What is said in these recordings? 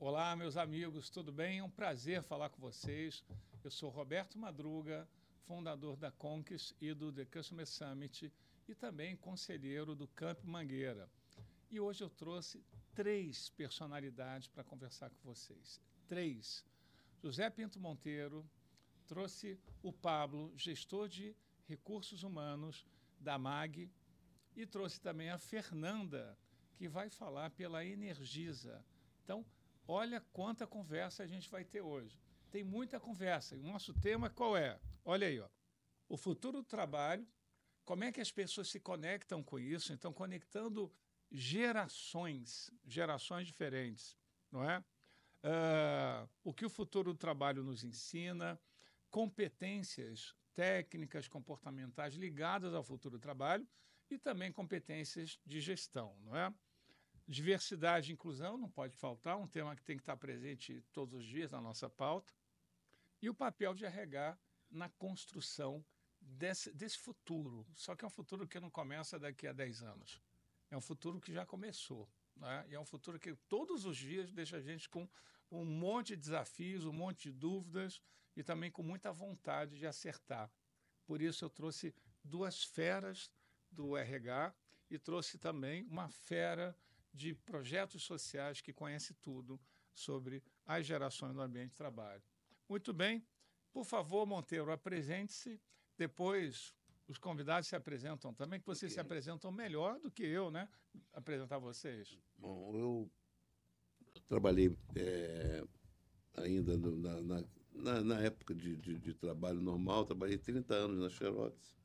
Olá, meus amigos, tudo bem? É um prazer falar com vocês. Eu sou Roberto Madruga, fundador da Conquist e do The Customer Summit e também conselheiro do Camp Mangueira. E hoje eu trouxe três personalidades para conversar com vocês. Três. José Pinto Monteiro, trouxe o Pablo, gestor de recursos humanos da MAG, e trouxe também a Fernanda, que vai falar pela Energisa. Então, olha quanta conversa a gente vai ter hoje. Tem muita conversa. E o nosso tema qual é? Olha aí, ó. O futuro do trabalho, como é que as pessoas se conectam com isso? Então, conectando gerações diferentes, não é? O que o futuro do trabalho nos ensina, competências técnicas, comportamentais ligadas ao futuro do trabalho e também competências de gestão, não é? Diversidade e inclusão não pode faltar, um tema que tem que estar presente todos os dias na nossa pauta. E o papel de RH na construção desse futuro. Só que é um futuro que não começa daqui a 10 anos. É um futuro que já começou. Né? E é um futuro que todos os dias deixa a gente com um monte de desafios, um monte de dúvidas e também com muita vontade de acertar. Por isso eu trouxe duas feras do RH e trouxe também uma fera de projetos sociais que conhece tudo sobre as gerações no ambiente de trabalho. Muito bem. Por favor, Monteiro, apresente-se. Depois os convidados se apresentam também, que vocês se apresentam melhor do que eu, né? Apresentar vocês. Bom, eu trabalhei ainda na época de trabalho normal, trabalhei 30 anos na Xerox.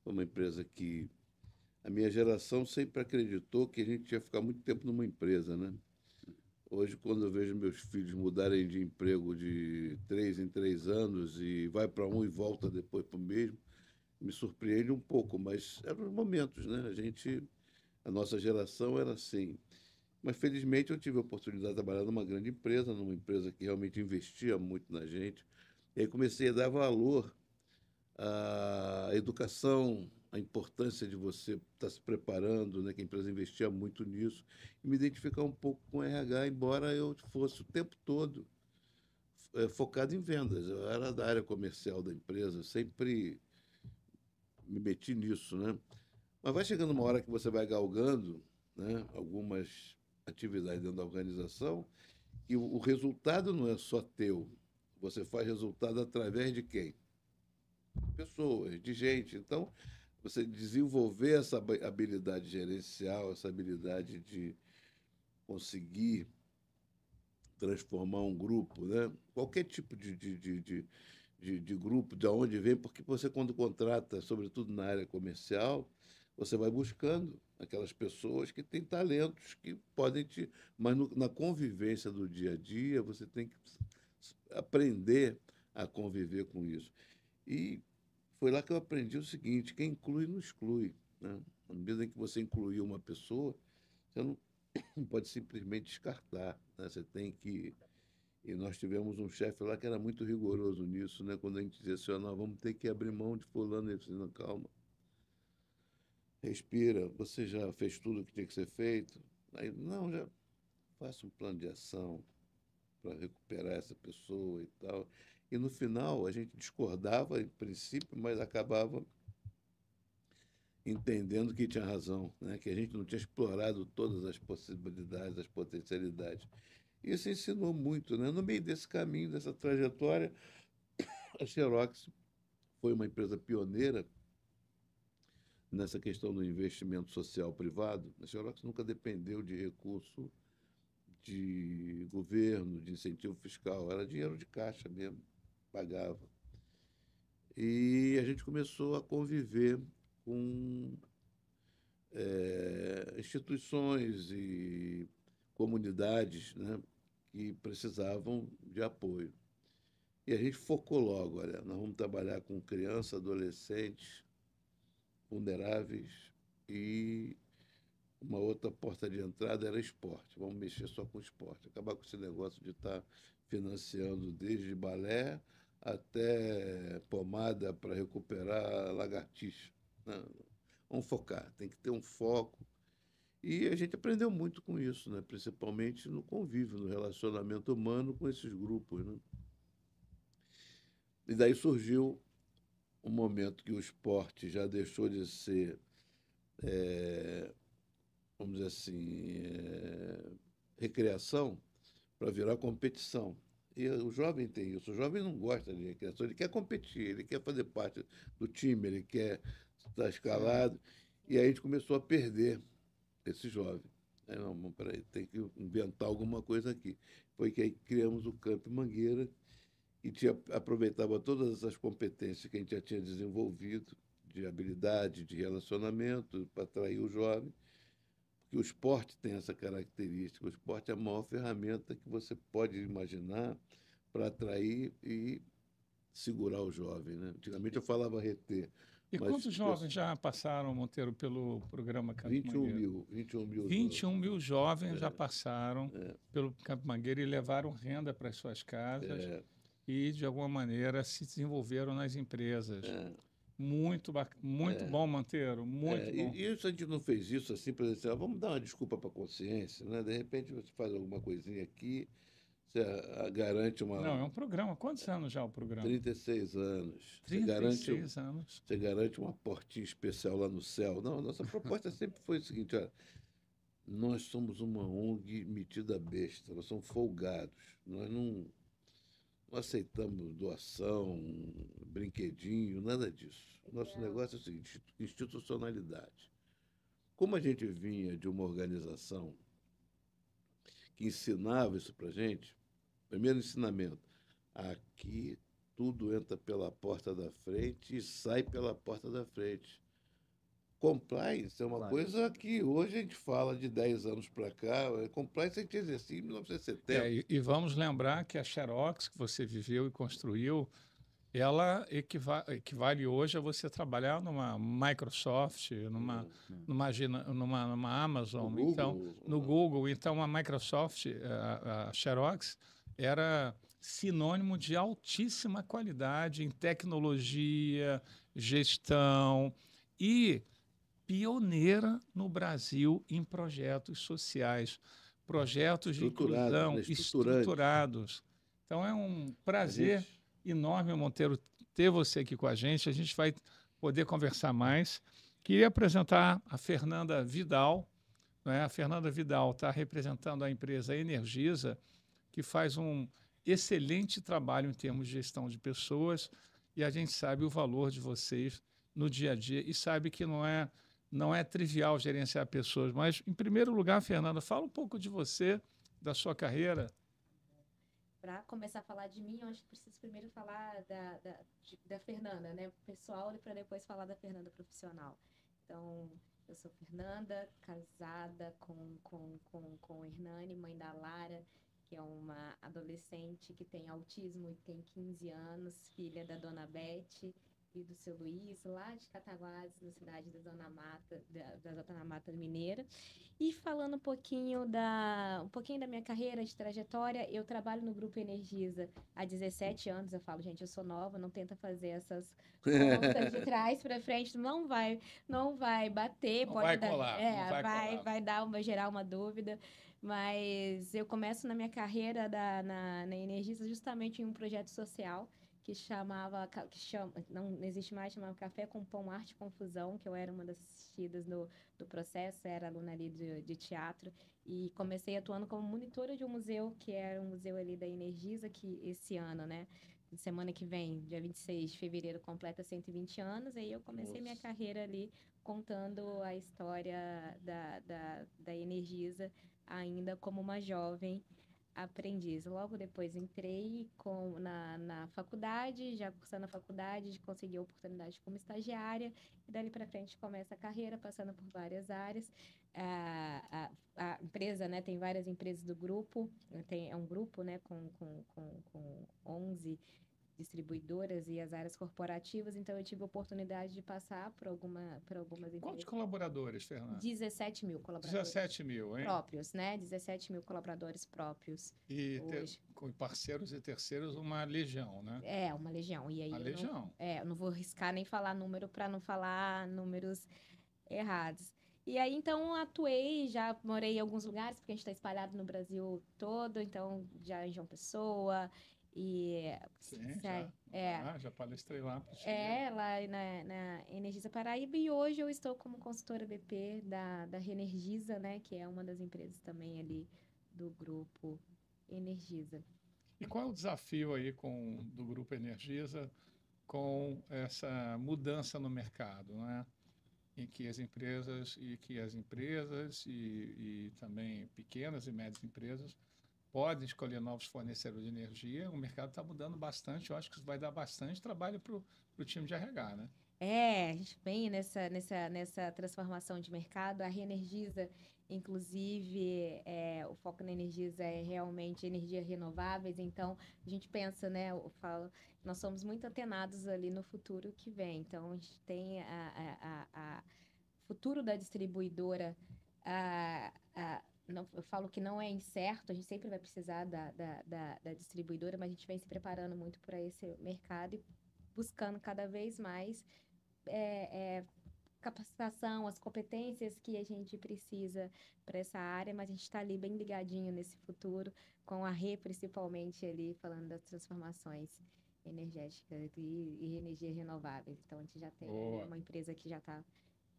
Foi uma empresa que a minha geração sempre acreditou que a gente ia ficar muito tempo numa empresa, né? Hoje, quando eu vejo meus filhos mudarem de emprego de 3 em 3 anos e vai para um e volta depois para o mesmo, me surpreende um pouco, mas eram os momentos, né? A nossa geração era assim. Mas, felizmente, eu tive a oportunidade de trabalhar numa grande empresa, numa empresa que realmente investia muito na gente. E aí comecei a dar valor à educação, à importância de você estar se preparando, né, que a empresa investia muito nisso, e me identificar um pouco com o RH, embora eu fosse o tempo todo focado em vendas. Eu era da área comercial da empresa, sempre me meti nisso, né? Mas vai chegando uma hora que você vai galgando, né, algumas atividades dentro da organização e o resultado não é só teu. Você faz resultado através de quem? Pessoas, de gente. Então, você desenvolver essa habilidade gerencial, essa habilidade de conseguir transformar um grupo, né? Qualquer tipo de grupo, de onde vem, porque você, quando contrata, sobretudo na área comercial, você vai buscando aquelas pessoas que têm talentos que podem te. Mas na convivência do dia a dia, você tem que aprender a conviver com isso. E foi lá que eu aprendi o seguinte: quem inclui, não exclui. Né? Na medida em que você incluir uma pessoa, você não pode simplesmente descartar. Né? Você tem que. E nós tivemos um chefe lá que era muito rigoroso nisso, né? Quando a gente dizia assim, ó, nós vamos ter que abrir mão de fulano, ele disse, não, calma, respira, você já fez tudo o que tinha que ser feito? Aí, não, já faça um plano de ação para recuperar essa pessoa e tal. E no final a gente discordava, em princípio, mas acabava entendendo que tinha razão, né? Que a gente não tinha explorado todas as possibilidades, as potencialidades. Isso ensinou muito, né? No meio desse caminho, dessa trajetória, a Xerox foi uma empresa pioneira nessa questão do investimento social privado. A Xerox nunca dependeu de recurso de governo, de incentivo fiscal, era dinheiro de caixa mesmo, pagava. E a gente começou a conviver com instituições e comunidades, né, que precisavam de apoio. E a gente focou logo, olha, nós vamos trabalhar com crianças, adolescentes, vulneráveis e uma outra porta de entrada era esporte. Vamos mexer só com esporte, acabar com esse negócio de estar financiando desde balé até pomada para recuperar lagartixa. Né? Vamos focar, tem que ter um foco. E a gente aprendeu muito com isso, né? Principalmente no convívio, no relacionamento humano com esses grupos, né? E daí surgiu um momento que o esporte já deixou de ser, vamos dizer assim, recreação para virar competição. E o jovem tem isso. O jovem não gosta de recreação, ele quer competir, ele quer fazer parte do time, ele quer estar escalado. E aí a gente começou a perder esse jovem. Aí, não, peraí, tem que inventar alguma coisa aqui. Foi que aí criamos o Camp Mangueira e aproveitava todas essas competências que a gente já tinha desenvolvido, de habilidade, de relacionamento, para atrair o jovem. Porque o esporte tem essa característica. O esporte é a maior ferramenta que você pode imaginar para atrair e segurar o jovem, né? Antigamente eu falava reter. E Mas quantos jovens já passaram, Monteiro, pelo programa Campo 21 Mangueira? mil, 21 mil 21 mil jovens já É, passaram é, pelo Campo Mangueira e levaram renda para as suas casas é, e, de alguma maneira, se desenvolveram nas empresas. é, Muito é. bom, Monteiro, muito bom. E isso a gente não fez isso assim para dizer, vamos dar uma desculpa para a consciência, né? De repente você faz alguma coisinha aqui, você garante Não, é uma um programa. Quantos anos já o programa? 36 anos, 36 anos. você garante uma portinha especial lá no céu. Não, a nossa proposta sempre foi o seguinte, olha, nós somos uma ONG metida besta, nós somos folgados, nós não aceitamos doação, brinquedinho, nada disso. Nosso negócio é o seguinte, institucionalidade. Como a gente vinha de uma organização que ensinava isso para a gente, primeiro ensinamento, aqui tudo entra pela porta da frente e sai pela porta da frente. Compliance é uma coisa que hoje a gente fala de 10 anos para cá. Compliance a gente exercia em 1970. E vamos lembrar que a Xerox, que você viveu e construiu, ela equivale hoje a você trabalhar numa Microsoft, numa Amazon, No então, Google, no Google. Então, a Microsoft, a Xerox, era sinônimo de altíssima qualidade em tecnologia, gestão e pioneira no Brasil em projetos sociais, projetos de inclusão né? estruturados. Então, é um prazer enorme, Monteiro, ter você aqui com a gente. A gente vai poder conversar mais. Queria apresentar a Fernanda Vidal. Né? A Fernanda Vidal está representando a empresa Energisa, que faz um excelente trabalho em termos de gestão de pessoas, e a gente sabe o valor de vocês no dia a dia e sabe que não é trivial gerenciar pessoas. Mas, em primeiro lugar, Fernanda, fala um pouco de você, da sua carreira. Para começar a falar de mim, eu acho que preciso primeiro falar da Fernanda, né, pessoal, e para depois falar da Fernanda profissional. Então, eu sou Fernanda, casada com o Hernani, mãe da Lara, que é uma adolescente que tem autismo e tem 15 anos, filha da dona Beth e do seu Luiz, lá de Cataguases, na cidade da Zona Mata Mineira. E falando um pouquinho da minha carreira, de trajetória, eu trabalho no Grupo Energisa há 17 anos. Eu falo, gente, eu sou nova, não tenta fazer essas contas de trás para frente, não vai bater, Não pode vai dar, colar, não vai colar. vai gerar uma dúvida. Mas eu começo na minha carreira na Energisa justamente em um projeto social que não existe mais, chamava Café com Pão, Arte e Confusão, que eu era uma das assistidas do processo, era aluna ali de teatro, e comecei atuando como monitora de um museu, que era um museu ali da Energisa, que esse ano, né, semana que vem, dia 26 de fevereiro, completa 120 anos, aí eu comecei minha carreira ali contando a história da Energisa, ainda como uma jovem aprendiz. Logo depois entrei na faculdade, já cursando a faculdade, consegui a oportunidade como estagiária, e dali para frente começa a carreira, passando por várias áreas. A empresa, né, tem várias empresas do grupo, é um grupo, né, com 11 distribuidoras e as áreas corporativas, então eu tive a oportunidade de passar por algumas empresas. Quantos colaboradores, Fernanda? 17 mil colaboradores. 17 mil, hein? Próprios, né? 17 mil colaboradores próprios. E com parceiros e terceiros, uma legião, né? É, uma legião. E aí uma legião. Eu não vou arriscar nem falar número para não falar números errados. E aí, então, atuei, já morei em alguns lugares, porque a gente está espalhado no Brasil todo, então, já em João Pessoa, e... Sim, Sai, é, já palestrei lá para ti. lá na Energisa Paraíba, e hoje eu estou como consultora BP da Reenergisa, né, que é uma das empresas também ali do grupo Energisa. E qual é o desafio aí do Grupo Energisa com essa mudança no mercado, né? Em que as empresas e também pequenas e médias empresas podem escolher novos fornecedores de energia. O mercado está mudando bastante. Eu acho que isso vai dar bastante trabalho para o time de RH, né? A gente vem nessa transformação de mercado. A Reenergisa, inclusive, o foco na Energisa é realmente energias renováveis. Então, a gente pensa, né? Eu falo, nós somos muito antenados ali no futuro que vem. Então, a gente tem a futuro da distribuidora. Não, eu falo que não é incerto, a gente sempre vai precisar da distribuidora, mas a gente vem se preparando muito para esse mercado e buscando cada vez mais capacitação, as competências que a gente precisa para essa área, mas a gente está ali bem ligadinho nesse futuro, com a Rê principalmente ali, falando das transformações energéticas e energias renováveis. Então, a gente já tem uma empresa que já está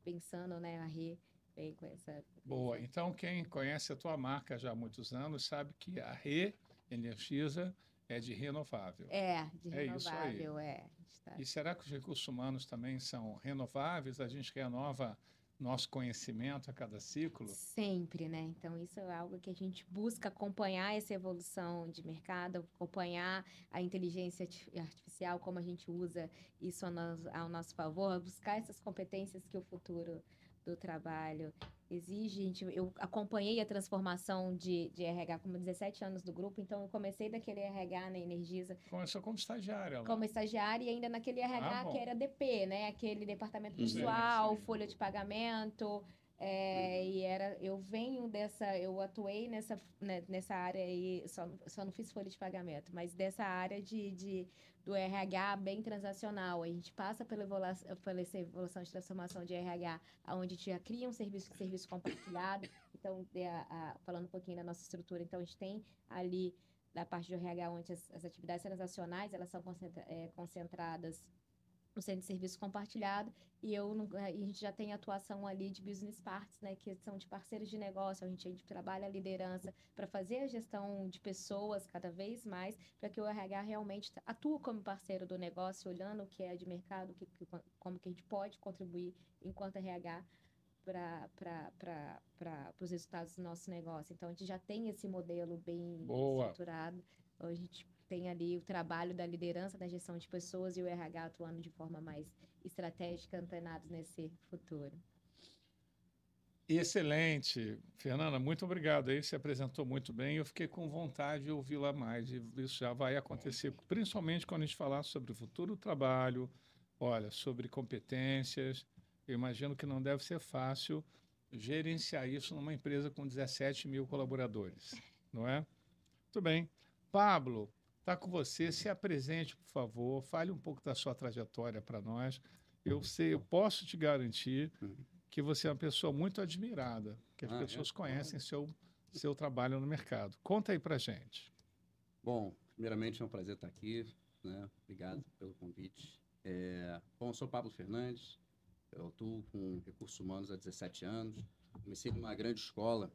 pensando, né, a Rê vem com essa... Boa. Então, quem conhece a tua marca já há muitos anos sabe que a Reenergisa é de renovável. De renovável, E será que os recursos humanos também são renováveis? A gente renova nosso conhecimento a cada ciclo? Sempre, né? Então, isso é algo que a gente busca acompanhar essa evolução de mercado, acompanhar a inteligência artificial, como a gente usa isso ao nosso favor, buscar essas competências que o futuro do trabalho exige. Eu acompanhei a transformação de RH como 17 anos do grupo, então eu comecei daquele RH na Energisa. Começou como estagiária lá. Como estagiária e ainda naquele RH que era DP, né? Aquele departamento pessoal, folha de pagamento. Eu atuei nessa área aí, só não fiz folha de pagamento, mas dessa área do RH bem transacional. A gente passa pela essa evolução de transformação de RH, onde a gente já cria um serviço compartilhado. Então, falando um pouquinho da nossa estrutura, então a gente tem ali da parte do RH, onde as atividades transacionais, elas são concentradas no centro de serviço compartilhado, e a gente já tem atuação ali de business partners, né, que são de parceiros de negócio. A gente trabalha a liderança para fazer a gestão de pessoas cada vez mais, para que o RH realmente atue como parceiro do negócio, olhando o que é de mercado, como que a gente pode contribuir enquanto RH para os resultados do nosso negócio. Então, a gente já tem esse modelo bem estruturado. Então, a gente tem ali o trabalho da liderança, da gestão de pessoas e o RH atuando de forma mais estratégica, antenados nesse futuro. Excelente. Fernanda, muito obrigado. Aí você apresentou muito bem. Eu fiquei com vontade de ouvi-la mais. E isso já vai acontecer, principalmente quando a gente falar sobre o futuro do trabalho, sobre competências. Eu imagino que não deve ser fácil gerenciar isso numa empresa com 17 mil colaboradores, não é? Muito bem. Pablo, está com você. Se apresente, por favor. Fale um pouco da sua trajetória para nós. Eu posso te garantir que você é uma pessoa muito admirada, que as pessoas conhecem seu trabalho no mercado. Conta aí para gente. Bom, primeiramente é um prazer estar aqui, né? Obrigado pelo convite. Eu sou Pablo Fernandes, eu atuo com recursos humanos há 17 anos. Comecei numa grande escola,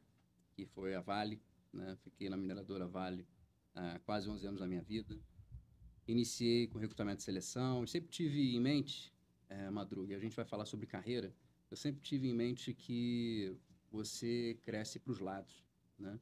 que foi a Vale, né? Fiquei na mineradora Vale há quase 11 anos da minha vida. Iniciei com recrutamento e seleção, e sempre tive em mente, Madruga, e a gente vai falar sobre carreira, eu sempre tive em mente que você cresce para os lados, né?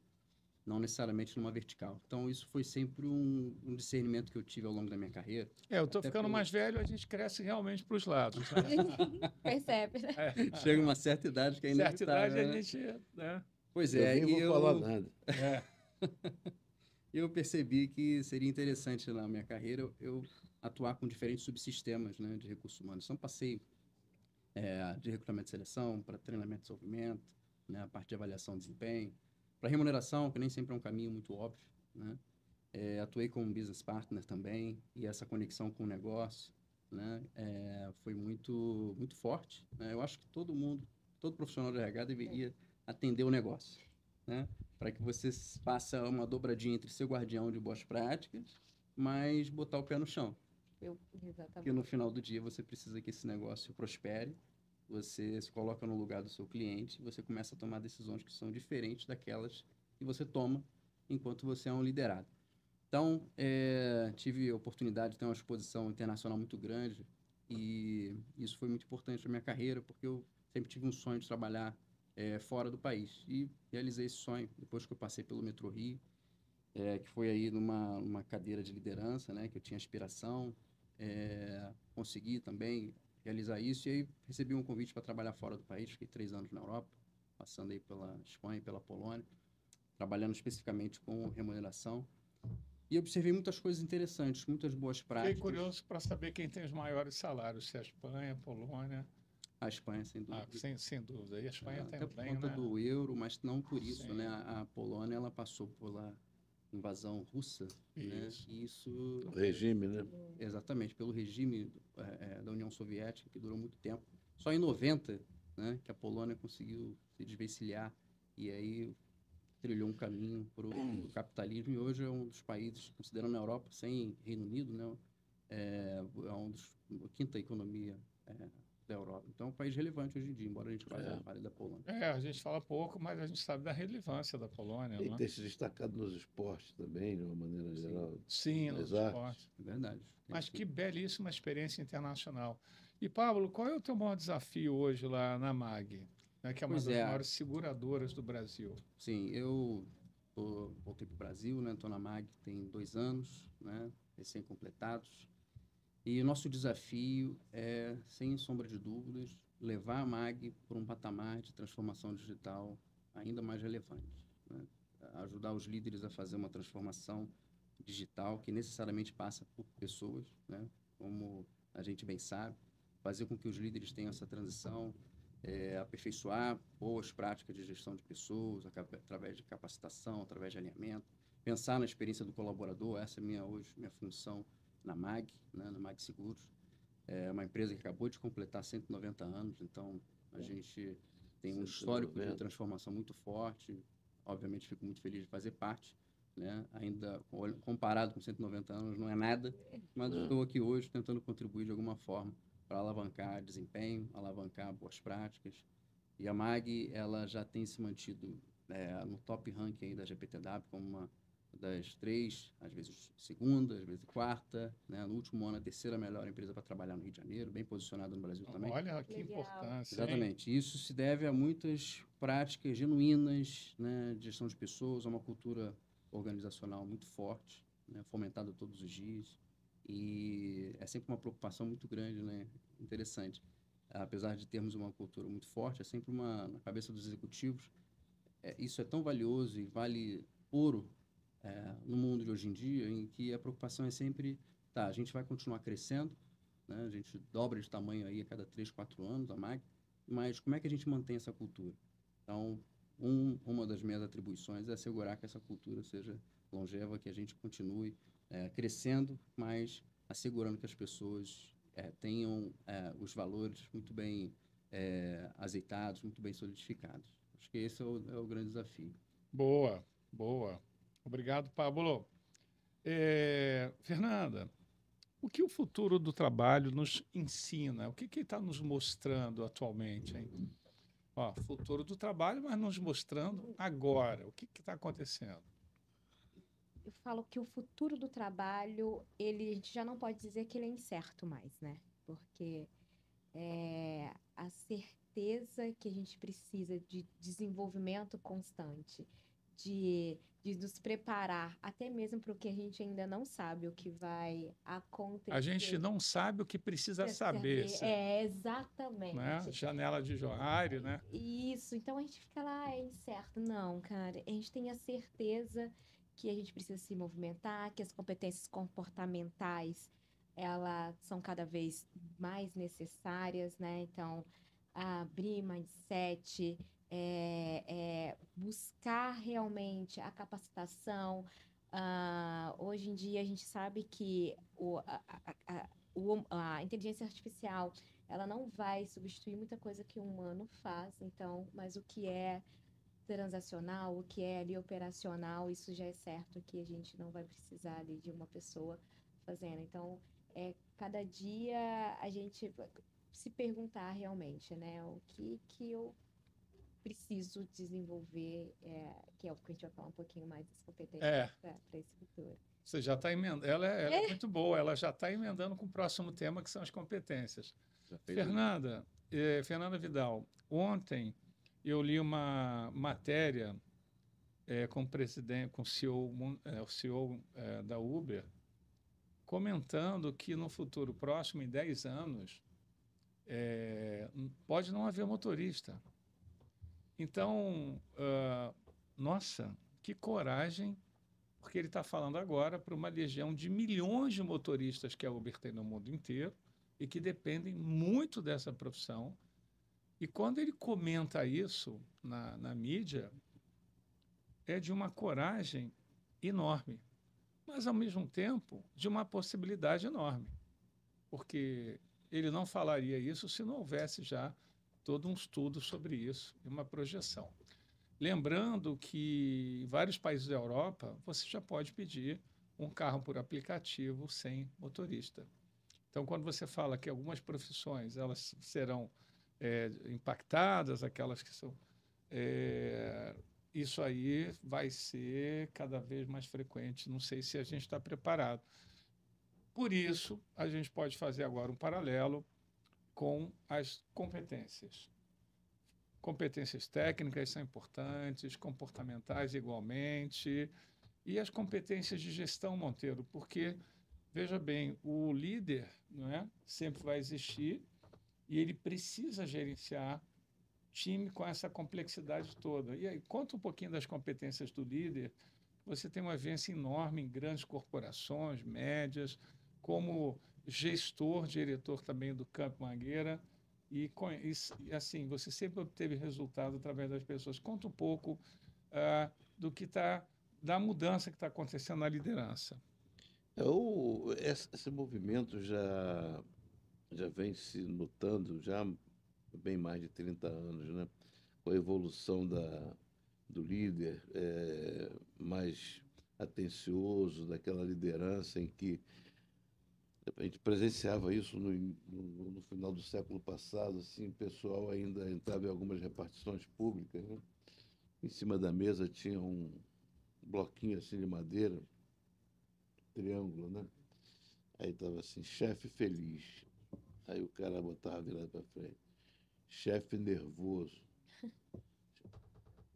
Não necessariamente numa vertical. Então, isso foi sempre um discernimento que eu tive ao longo da minha carreira. Eu estou ficando mais velho, a gente cresce realmente para os lados. Né? Percebe, né? Chega uma certa idade que é inevitável. Certa idade, né? A gente... Né? Pois é. Eu nem vou falar nada. Eu percebi que seria interessante na minha carreira eu atuar com diferentes subsistemas, né, de recursos humanos. Então, passei de recrutamento e seleção para treinamento e desenvolvimento, né, a parte de avaliação de desempenho, para remuneração, que nem sempre é um caminho muito óbvio, né? Atuei como business partner também, e essa conexão com o negócio, né, foi muito, muito forte, né? Eu acho que todo mundo todo profissional de RH deveria atender o negócio, né? Para que você faça uma dobradinha entre ser guardião de boas práticas, mas botar o pé no chão. Porque Exatamente. no final do dia você precisa que esse negócio prospere, você se coloca no lugar do seu cliente, você começa a tomar decisões que são diferentes daquelas que você toma enquanto você é um liderado. Então, tive a oportunidade de ter uma exposição internacional muito grande e isso foi muito importante na minha carreira, porque eu sempre tive um sonho de trabalhar fora do país e realizei esse sonho depois que eu passei pelo Metrô Rio, que foi aí numa cadeira de liderança, né, que eu tinha aspiração, consegui também realizar isso e aí recebi um convite para trabalhar fora do país, fiquei 3 anos na Europa, passando aí pela Espanha e pela Polônia, trabalhando especificamente com remuneração. E observei muitas coisas interessantes, muitas boas práticas. Fiquei curioso para saber quem tem os maiores salários, se é a Espanha, a Polônia. A Espanha, sem dúvida. Sem dúvida. E a Espanha Até por também, conta né? do euro, mas não por isso, Sim. né? A Polônia, ela passou pela invasão russa, né? Isso. E isso... O regime, né? Exatamente, pelo regime da União Soviética, que durou muito tempo. Só em 90, né, que a Polônia conseguiu se desvencilhar e aí trilhou um caminho para o capitalismo e hoje é um dos países, considerando a Europa, sem Reino Unido, né, é a quinta economia da Europa. Então é um país relevante hoje em dia, embora a gente fale da Polônia. A gente fala pouco, mas a gente sabe da relevância da Polônia, E né? tem se destacado nos esportes também, de uma maneira geral. Sim, nos nas artes. esportes. É verdade. Mas que belíssima experiência internacional. E, Pablo, qual é o teu maior desafio hoje lá na MAG, né, que é uma Pois das é. maiores seguradoras do Brasil? Sim, eu voltei para o Brasil, né? Estou na MAG tem 2 anos, né? Recém-completados. E o nosso desafio é, sem sombra de dúvidas, levar a MAG para um patamar de transformação digital ainda mais relevante, né? Ajudar os líderes a fazer uma transformação digital que necessariamente passa por pessoas, né? Como a gente bem sabe, fazer com que os líderes tenham essa transição, aperfeiçoar boas práticas de gestão de pessoas, através de capacitação, através de alinhamento, pensar na experiência do colaborador. Essa é hoje minha função na MAG, né, na MAG Seguros. É uma empresa que acabou de completar 190 anos, então a gente tem um histórico de transformação muito forte. Obviamente fico muito feliz de fazer parte, né? Ainda comparado com 190 anos não é nada, mas estou aqui hoje tentando contribuir de alguma forma para alavancar desempenho, alavancar boas práticas. E a MAG, ela já tem se mantido no top ranking aí da GPTW como uma das 3, às vezes segunda, às vezes quarta, né? No último ano a 3ª melhor empresa para trabalhar no Rio de Janeiro, bem posicionada no Brasil também. Olha que Legal. importância. Exatamente. Isso se deve a muitas práticas genuínas, né, de gestão de pessoas, a uma cultura organizacional muito forte, né, fomentada todos os dias. E é sempre uma preocupação muito grande, né? Interessante. Apesar de termos uma cultura muito forte, é sempre na cabeça dos executivos. Isso é tão valioso e vale ouro no mundo de hoje em dia, em que a preocupação é sempre, a gente vai continuar crescendo, né? A gente dobra de tamanho aí a cada 3, 4 anos, a MAG, mas como é que a gente mantém essa cultura? Então, uma das minhas atribuições é assegurar que essa cultura seja longeva, que a gente continue crescendo, mas assegurando que as pessoas tenham os valores muito bem azeitados, muito bem solidificados. Acho que esse é o grande desafio. Boa, boa. Obrigado, Pablo. Fernanda, o que o futuro do trabalho nos ensina? O que está nos mostrando atualmente, hein? Futuro do trabalho, mas nos mostrando agora. O que está acontecendo? Eu falo que o futuro do trabalho, a gente já não pode dizer que ele é incerto mais, né? Porque a certeza que a gente precisa de desenvolvimento constante, de nos preparar até mesmo para o que a gente ainda não sabe, o que vai acontecer. A gente não sabe o que precisa saber. Exatamente. Né? Janela de Johari, né? Isso, então a gente fica lá, é incerto. Não, cara, a gente tem a certeza que a gente precisa se movimentar, que as competências comportamentais, elas são cada vez mais necessárias, né? Então, abrir mindset, buscar realmente a capacitação. Hoje em dia a gente sabe que a inteligência artificial ela não vai substituir muita coisa que o humano faz, então, mas o que é transacional, o que é ali operacional, isso já é certo que a gente não vai precisar ali de uma pessoa fazendo. Então, cada dia a gente se perguntar realmente, né, o que eu preciso desenvolver, que é o que a gente vai falar um pouquinho mais das competências para esse futuro. Você já está emendando. Ela é muito boa, ela já está emendando com o próximo tema, que são as competências. Fernanda Vidal, ontem eu li uma matéria com o presidente, com o CEO da Uber, comentando que no futuro próximo, em 10 anos, pode não haver motorista. Então, nossa, que coragem, porque ele está falando agora para uma legião de milhões de motoristas que a Uber tem no mundo inteiro e que dependem muito dessa profissão. E quando ele comenta isso na mídia, é de uma coragem enorme, mas, ao mesmo tempo, de uma possibilidade enorme, porque ele não falaria isso se não houvesse já todo um estudo sobre isso e uma projeção. Lembrando que em vários países da Europa você já pode pedir um carro por aplicativo sem motorista. Então, quando você fala que algumas profissões elas serão impactadas, aquelas que são... isso aí vai ser cada vez mais frequente. Não sei se a gente está preparado. Por isso, a gente pode fazer agora um paralelo com as competências. Competências técnicas são importantes, comportamentais igualmente, e as competências de gestão, Monteiro, porque, veja bem, o líder, não é, sempre vai existir e ele precisa gerenciar time com essa complexidade toda. E aí, conta um pouquinho das competências do líder. Você tem uma vivência enorme em grandes corporações, médias, como gestor, diretor também do Campo Mangueira, e assim, você sempre obteve resultado através das pessoas. Conta um pouco do que da mudança que está acontecendo na liderança. Esse movimento já vem se notando já há bem mais de 30 anos, né? Com a evolução do líder mais atencioso, daquela liderança em que a gente presenciava isso no final do século passado, assim, o pessoal ainda entrava em algumas repartições públicas, né? Em cima da mesa tinha um bloquinho assim de madeira, triângulo, né? Aí estava assim, chefe feliz. Aí o cara botava virado para frente. Chefe nervoso.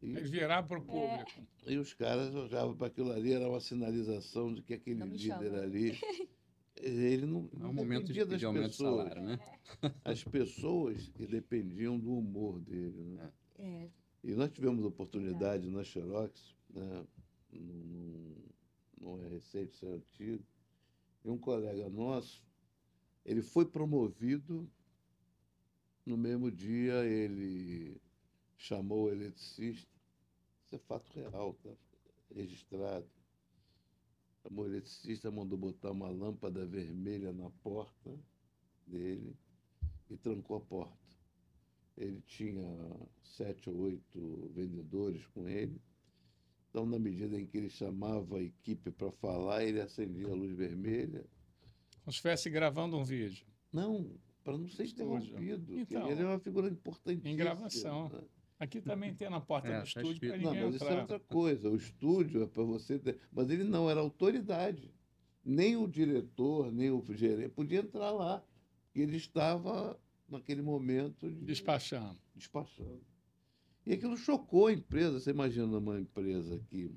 Eles viraram para o público. E os caras olhavam para aquilo ali, era uma sinalização de que aquele líder ali... Ele não é um momento de pedir aumento de salário, né? As pessoas que dependiam do humor dele, né? E nós tivemos oportunidade na Xerox, né? Não é recente, isso é antigo, e um colega nosso, ele foi promovido, no mesmo dia ele chamou o eletricista, isso é fato real, tá? Registrado. O eletricista mandou botar uma lâmpada vermelha na porta dele e trancou a porta. Ele tinha 7 ou 8 vendedores com ele. Então, na medida em que ele chamava a equipe para falar, ele acendia a luz vermelha. Como se estivesse gravando um vídeo. Não, para não ser interrompido. Então, ele é uma figura importantíssima. Em gravação. Né? Aqui também tem na porta do estúdio para ninguém entrar. Não, mas entrar. isso é outra coisa. O estúdio é para você ter... Mas ele não era autoridade. Nem o diretor, nem o gerente podia entrar lá. Ele estava, naquele momento... Despachando. E aquilo chocou a empresa. Você imagina uma empresa que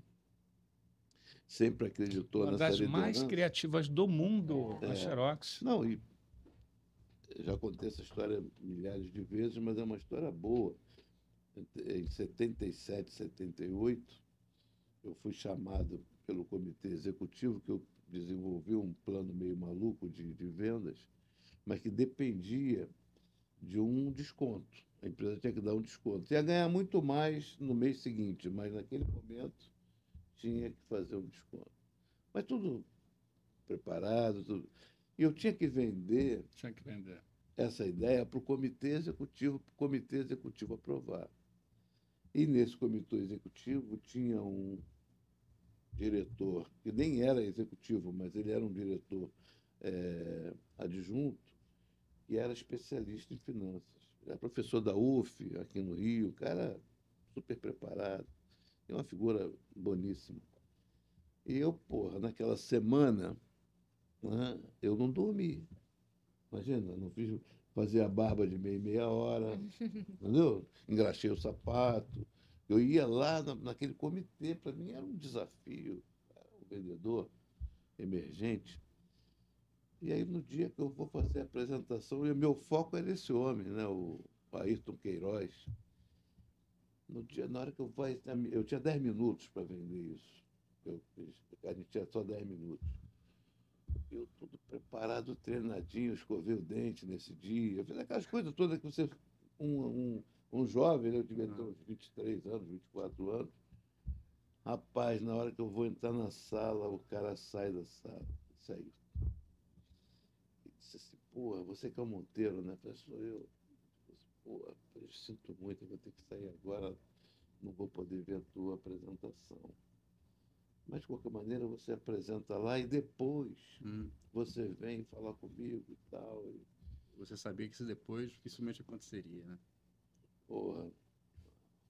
sempre acreditou nessa liderança. Uma das mais criativas do mundo, a Xerox. Não, e já contei essa história milhares de vezes, mas é uma história boa. Em 77, 78, eu fui chamado pelo comitê executivo, que eu desenvolvi um plano meio maluco de vendas, mas que dependia de um desconto. A empresa tinha que dar um desconto. Ia ganhar muito mais no mês seguinte, mas naquele momento tinha que fazer um desconto. Mas tudo preparado, tudo. E eu tinha que vender essa ideia para o comitê executivo aprovar. E nesse comitê executivo tinha um diretor, que nem era executivo, mas ele era um diretor adjunto, que era especialista em finanças. Era professor da UF, aqui no Rio, cara super preparado, e uma figura boníssima. E eu, porra, naquela semana, né, eu não dormi. Imagina, não fiz fazer a barba de meia hora, entendeu? Engraxei o sapato. Eu ia lá naquele comitê, para mim era um desafio, o vendedor emergente. E aí, no dia que eu vou fazer a apresentação, o meu foco era esse homem, né? O Ayrton Queiroz. Na hora que eu tinha 10 minutos para vender isso. A gente tinha só 10 minutos. Eu tudo preparado, treinadinho, escovei o dente nesse dia. Eu fiz aquelas coisas todas que você... Um jovem, né? Eu devia ter uns 23 anos, 24 anos. Rapaz, na hora que eu vou entrar na sala, o cara sai da sala. Saiu. E disse assim, porra, você que é o Monteiro, né? Eu falei, sou eu. Porra, eu sinto muito, eu vou ter que sair agora, não vou poder ver a tua apresentação. Mas, de qualquer maneira, você apresenta lá e depois você vem falar comigo e tal. E... Você sabia que isso depois dificilmente aconteceria, né? Porra,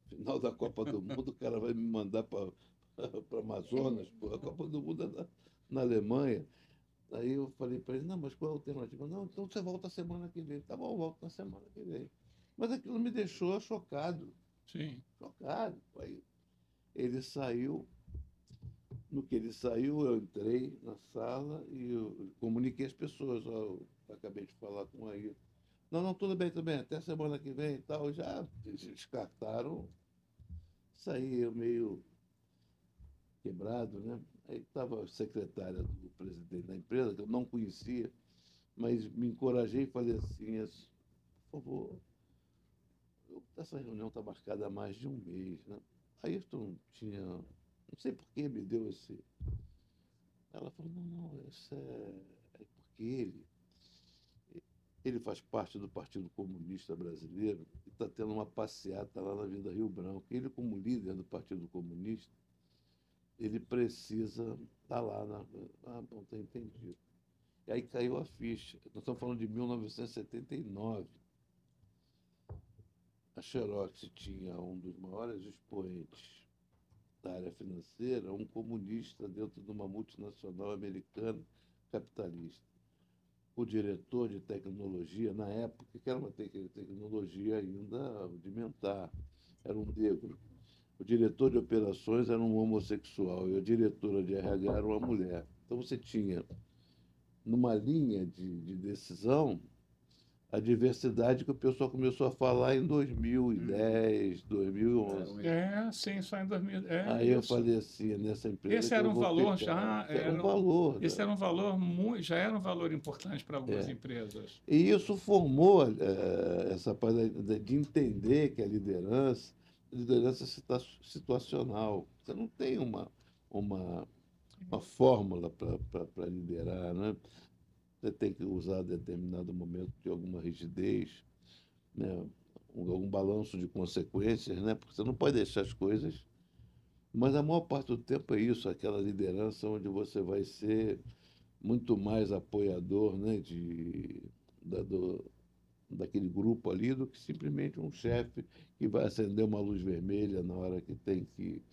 final da Copa do Mundo, o cara vai me mandar para Amazonas, porra, a Copa do Mundo é na Alemanha. Aí eu falei para ele, não, mas qual é a alternativa? Não, então você volta a semana que vem. Tá bom, eu volto na semana que vem. Mas aquilo me deixou chocado. Sim. Chocado. Aí ele saiu. No que ele saiu, eu entrei na sala e eu comuniquei às pessoas. Ó, eu acabei de falar com aí. Não, tudo bem, até semana que vem e tal. Já descartaram. Saí eu meio quebrado, né? Aí estava a secretária do presidente da empresa, que eu não conhecia, mas me encorajei e falei assim, por favor, essa reunião está marcada há mais de um mês, né? Ayrton tinha, não sei por que me deu esse... Ela falou, não, isso é porque ele faz parte do Partido Comunista Brasileiro e está tendo uma passeata lá na Avenida Rio Branco. Ele, como líder do Partido Comunista, ele precisa estar lá. Bom, está entendido. E aí caiu a ficha. Nós estamos falando de 1979. A Xerox tinha um dos maiores expoentes da área financeira, um comunista dentro de uma multinacional americana capitalista. O diretor de tecnologia, na época, que era uma tecnologia ainda rudimentar, era um negro. O diretor de operações era um homossexual e a diretora de RH era uma mulher. Então você tinha, numa linha de decisão, a diversidade que o pessoal começou a falar em 2010, 2011. Sim, só em 2000. Aí eu falei assim, nessa empresa. Esse era um valor já. Era um valor. Esse era um valor já era um valor importante para algumas empresas. E isso formou essa parte de entender que a liderança situacional. Você não tem uma fórmula para liderar, né? Você tem que usar determinado momento de alguma rigidez, né? Algum balanço de consequências, né? Porque você não pode deixar as coisas. Mas a maior parte do tempo é isso, aquela liderança onde você vai ser muito mais apoiador, né? Daquele grupo ali do que simplesmente um chefe que vai acender uma luz vermelha na hora que tem que...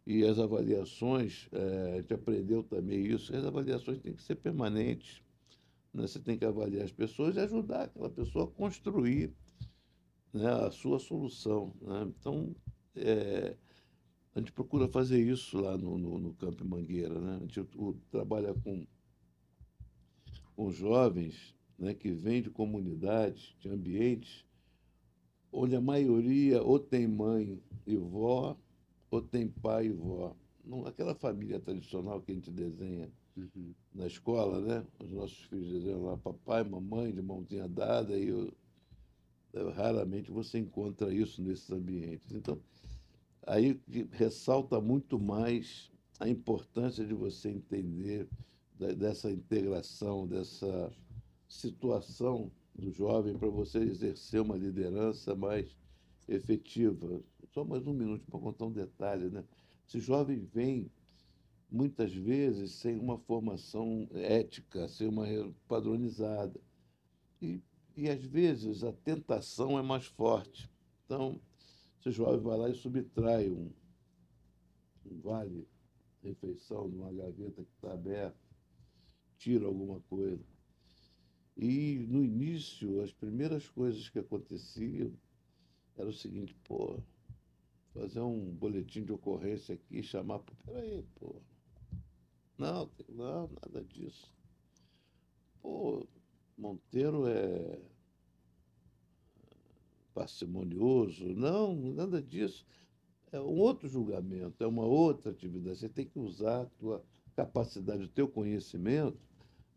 E as avaliações, a gente aprendeu também isso, as avaliações têm que ser permanentes, né? Você tem que avaliar as pessoas e ajudar aquela pessoa a construir, né, a sua solução, né? Então, a gente procura fazer isso lá no Campo Mangueira, né? A gente trabalha com jovens, né, que vêm de comunidades, de ambientes, onde a maioria ou tem mãe e vó, ou tem pai e vó. Não, aquela família tradicional que a gente desenha na escola, né? Os nossos filhos desenham lá papai, mamãe, de mãozinha dada, e raramente você encontra isso nesses ambientes. Então, aí ressalta muito mais a importância de você entender dessa integração, dessa situação do jovem para você exercer uma liderança mais efetiva. Só mais um minuto para contar um detalhe, né? Esse jovem vem muitas vezes sem uma formação ética, sem uma padronizada. E, e às vezes a tentação é mais forte. Então, esse jovem vai lá e subtrai um vale-refeição numa gaveta que está aberta, tira alguma coisa. E no início, as primeiras coisas que aconteciam era o seguinte: pô, fazer um boletim de ocorrência aqui, chamar, peraí, pô, não, não, nada disso. Pô, Monteiro é parcimonioso, não, nada disso. É um outro julgamento, é uma outra atividade. Você tem que usar a tua capacidade, o teu conhecimento,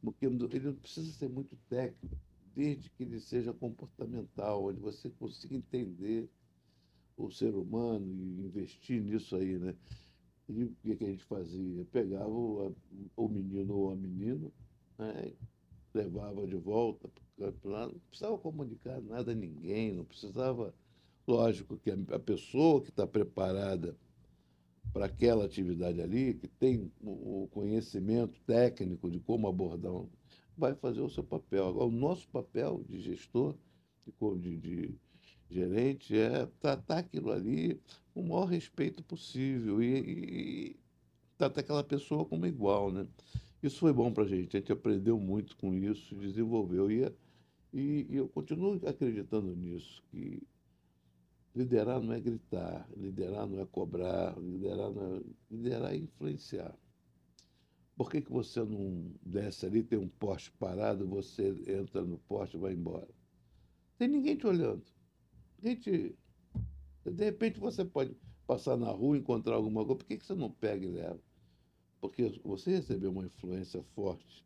porque ele não precisa ser muito técnico, desde que ele seja comportamental, onde você consiga entender o ser humano e investir nisso aí, né? E o que a gente fazia? Pegava o menino ou a menina, né? Levava de volta para o campeonato, não precisava comunicar nada a ninguém, não precisava. Lógico que a pessoa que está preparada para aquela atividade ali, que tem o conhecimento técnico de como abordar, vai fazer o seu papel. Agora, o nosso papel de gestor, de gerente, é tratar aquilo ali com o maior respeito possível e tratar aquela pessoa como igual, né? Isso foi bom para a gente aprendeu muito com isso, desenvolveu. E eu continuo acreditando nisso, que liderar não é gritar, liderar não é cobrar, liderar é influenciar. Por que você não desce ali, tem um poste parado, você entra no poste e vai embora? Tem ninguém te olhando. De repente você pode passar na rua e encontrar alguma coisa, por que você não pega e leva? Porque você recebeu uma influência forte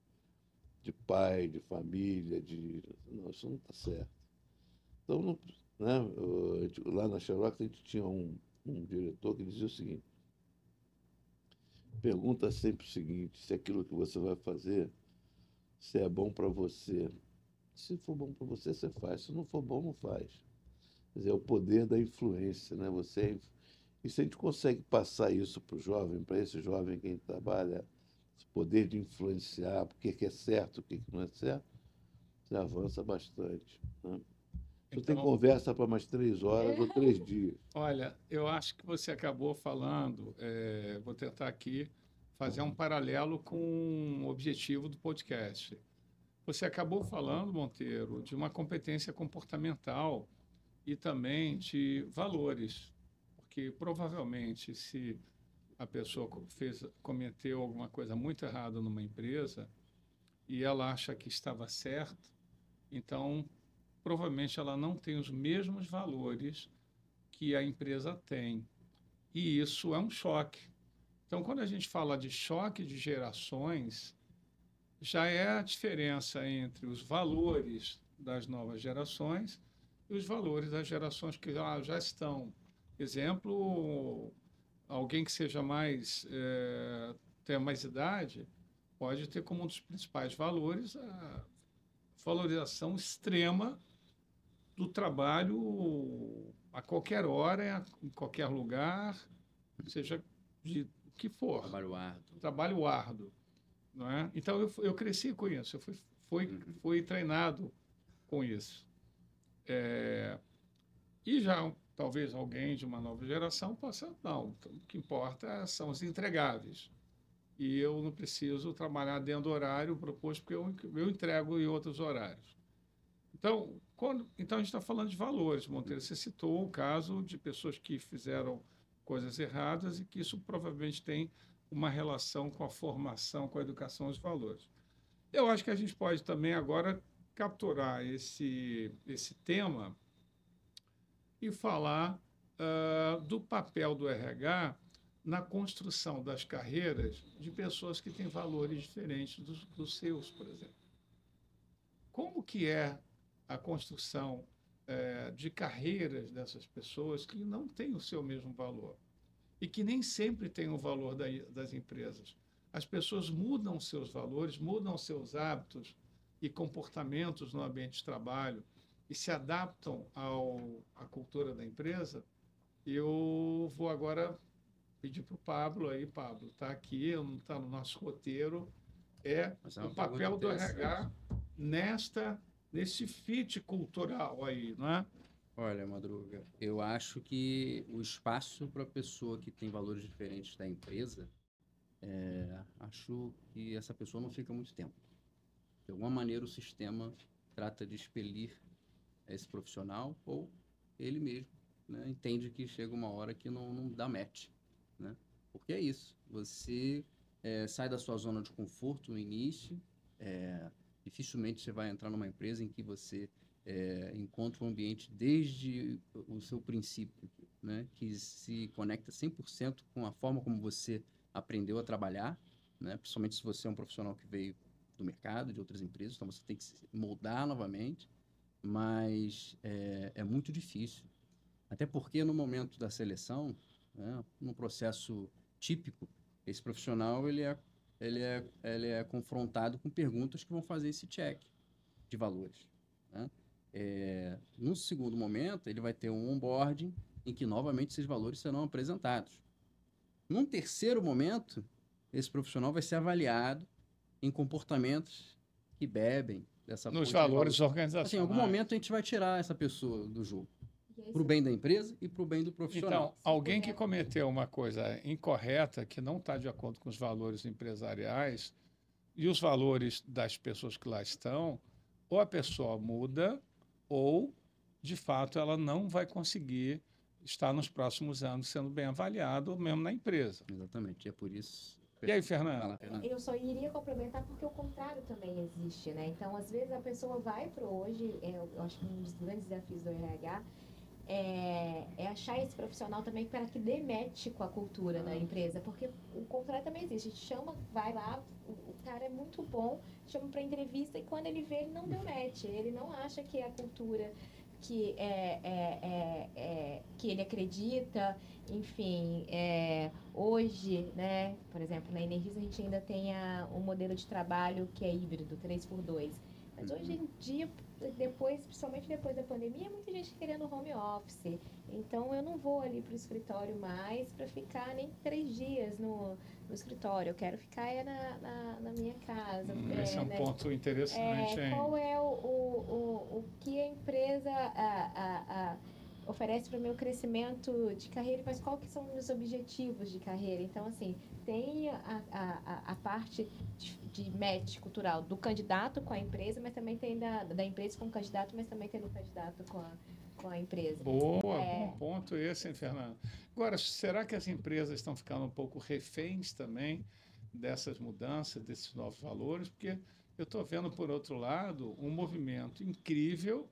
de pai, de família, Não, isso não está certo. Então, não, né, lá na Xerox, a gente tinha um diretor que dizia o seguinte: pergunta sempre o seguinte, se aquilo que você vai fazer, se é bom para você. Se for bom para você, você faz. Se não for bom, não faz. Quer dizer, é o poder da influência, né? E se a gente consegue passar isso para o jovem, para esse jovem que a gente trabalha, esse poder de influenciar, o que é certo, o que não é certo, você avança bastante, né? Você tem conversa para mais 3 horas ou 3 dias. Olha, eu acho que você acabou falando, vou tentar aqui fazer um paralelo com o objetivo do podcast. Você acabou falando, Monteiro, de uma competência comportamental e também de valores, porque provavelmente se a pessoa cometeu alguma coisa muito errada numa empresa e ela acha que estava certo, então provavelmente ela não tem os mesmos valores que a empresa tem. E isso é um choque. Então, quando a gente fala de choque de gerações, já é a diferença entre os valores das novas gerações e os valores das gerações que já estão. Exemplo, alguém que seja tenha mais idade, pode ter como um dos principais valores a valorização extrema do trabalho a qualquer hora, em qualquer lugar, seja de o que for. Trabalho árduo. Trabalho árduo. Não é? Então, eu cresci com isso, eu fui treinado com isso. E já, talvez, alguém de uma nova geração possa, não, o que importa são os entregáveis. E eu não preciso trabalhar dentro do horário proposto, porque eu entrego em outros horários. Então, então a gente está falando de valores, Monteiro. Você citou o caso de pessoas que fizeram coisas erradas e que isso provavelmente tem uma relação com a formação, com a educação e os valores. Eu acho que a gente pode também agora capturar esse tema e falar do papel do RH na construção das carreiras de pessoas que têm valores diferentes dos seus, por exemplo. Como que é a construção de carreiras dessas pessoas que não têm o seu mesmo valor e que nem sempre têm o valor das empresas? As pessoas mudam seus valores, mudam seus hábitos e comportamentos no ambiente de trabalho e se adaptam à cultura da empresa, eu vou agora pedir para o Pablo aí, Pablo, está aqui, não está no nosso roteiro, Mas é uma o papel do pergunta RH nesse fit cultural aí, não é? Olha, Madruga, eu acho que o espaço para a pessoa que tem valores diferentes da empresa, acho que essa pessoa não fica muito tempo. De alguma maneira, o sistema trata de expelir esse profissional ou ele mesmo, né, entende que chega uma hora que não dá match, né? Porque é isso, você sai da sua zona de conforto no início, dificilmente você vai entrar numa empresa em que você encontra um ambiente desde o seu princípio, né, que se conecta 100% com a forma como você aprendeu a trabalhar, né, principalmente se você é um profissional que veio do mercado, de outras empresas, então você tem que se moldar novamente, mas é muito difícil. Até porque no momento da seleção, né, no processo típico, esse profissional ele é confrontado com perguntas que vão fazer esse check de valores, né? No segundo momento, ele vai ter um onboarding em que novamente esses valores serão apresentados. Num terceiro momento, esse profissional vai ser avaliado em comportamentos que bebem dessa Nos fonte de valores valor. organizacionais. Assim, em algum momento a gente vai tirar essa pessoa do jogo, para o bem da empresa e para o bem do profissional. Então, alguém que cometeu uma coisa incorreta, que não está de acordo com os valores empresariais e os valores das pessoas que lá estão, ou a pessoa muda, ou, de fato, ela não vai conseguir estar nos próximos anos sendo bem avaliado, mesmo na empresa. Exatamente, é por isso. E aí, Fernando? Vai lá, Fernando. Eu só iria complementar porque o contrário também existe, né? Então, às vezes, a pessoa vai para hoje, eu acho que um dos grandes desafios do RH é achar esse profissional também para que dê match com a cultura da empresa, porque o contrário também existe. A gente chama, vai lá, o cara é muito bom, chama para entrevista e quando ele vê, ele não deu match, ele não acha que é a cultura que que ele acredita, enfim, hoje, né, por exemplo, na Energisa a gente ainda tem um modelo de trabalho que é híbrido, 3x2, mas hoje em dia, principalmente depois da pandemia, muita gente querendo home office, então eu não vou ali para o escritório mais para ficar nem 3 dias no escritório, eu quero ficar na minha casa. Esse é um ponto interessante, hein? Qual é o que a empresa oferece para o meu crescimento de carreira, mas qual que são os meus objetivos de carreira? Então, assim, tem a parte de match cultural do candidato com a empresa, mas também tem da empresa com o candidato, mas também tem do candidato com a empresa. Boa, bom ponto esse, hein, Fernando? Agora, será que as empresas estão ficando um pouco reféns também dessas mudanças, desses novos valores? Porque eu estou vendo, por outro lado, um movimento incrível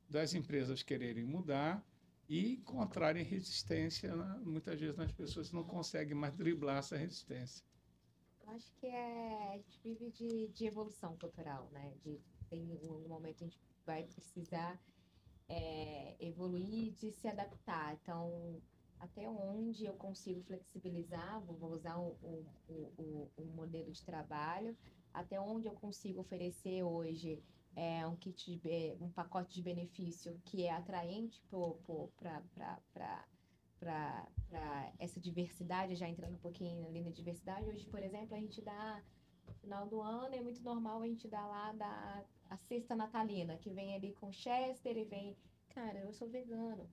das empresas quererem mudar e encontrarem resistência, né? Muitas vezes as pessoas não conseguem mais driblar essa resistência. Eu acho que a gente vive de evolução cultural, né? Tem um momento que a gente vai precisar evoluir, de se adaptar. Então, até onde eu consigo flexibilizar, vou usar um modelo de trabalho, até onde eu consigo oferecer hoje um pacote de benefício que é atraente para essa diversidade, já entrando um pouquinho ali na diversidade. Hoje, por exemplo, a gente dá, no final do ano, é muito normal a gente dar lá a cesta natalina, que vem ali com Chester e vem... Cara, eu sou vegano,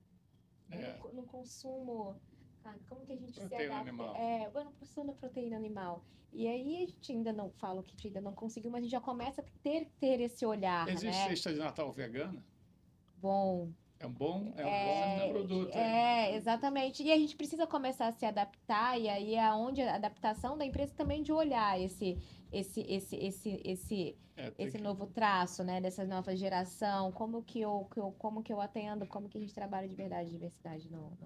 eu não consumo... Cara, como que a gente proteína se adapta? Animal. Eu não consumo proteína animal. E aí a gente ainda não fala que a gente ainda não conseguiu, mas a gente já começa a ter esse olhar, Existe né? cesta de Natal vegana? Bom... É um bom produto. Exatamente. E a gente precisa começar a se adaptar, e aí é onde a adaptação da empresa também de olhar esse novo traço, né, dessa nova geração, como que eu atendo, como que a gente trabalha de verdade, diversidade no...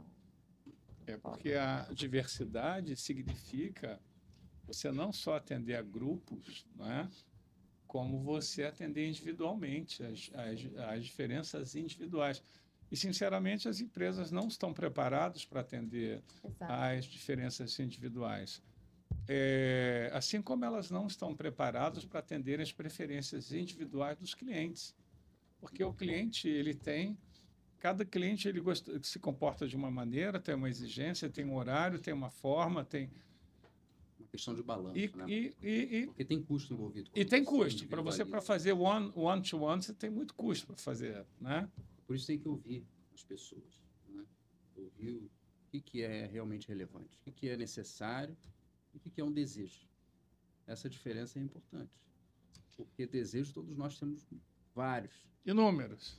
Porque a diversidade significa você não só atender a grupos, né, como você atender individualmente as diferenças individuais. E, sinceramente, as empresas não estão preparadas para atender as diferenças individuais. assim como elas não estão preparadas para atender as preferências individuais dos clientes. Porque o cliente, cada cliente se comporta de uma maneira, tem uma exigência, tem um horário, tem uma forma, tem... Uma questão de balanço, né? Porque tem custo envolvido. E tem custo. Para fazer one-to-one, você tem muito custo para fazer, né? Por isso tem que ouvir as pessoas, né? Ouvir o que é realmente relevante, o que é necessário e o que é um desejo. Essa diferença é importante. Porque desejo todos nós temos vários. Inúmeros,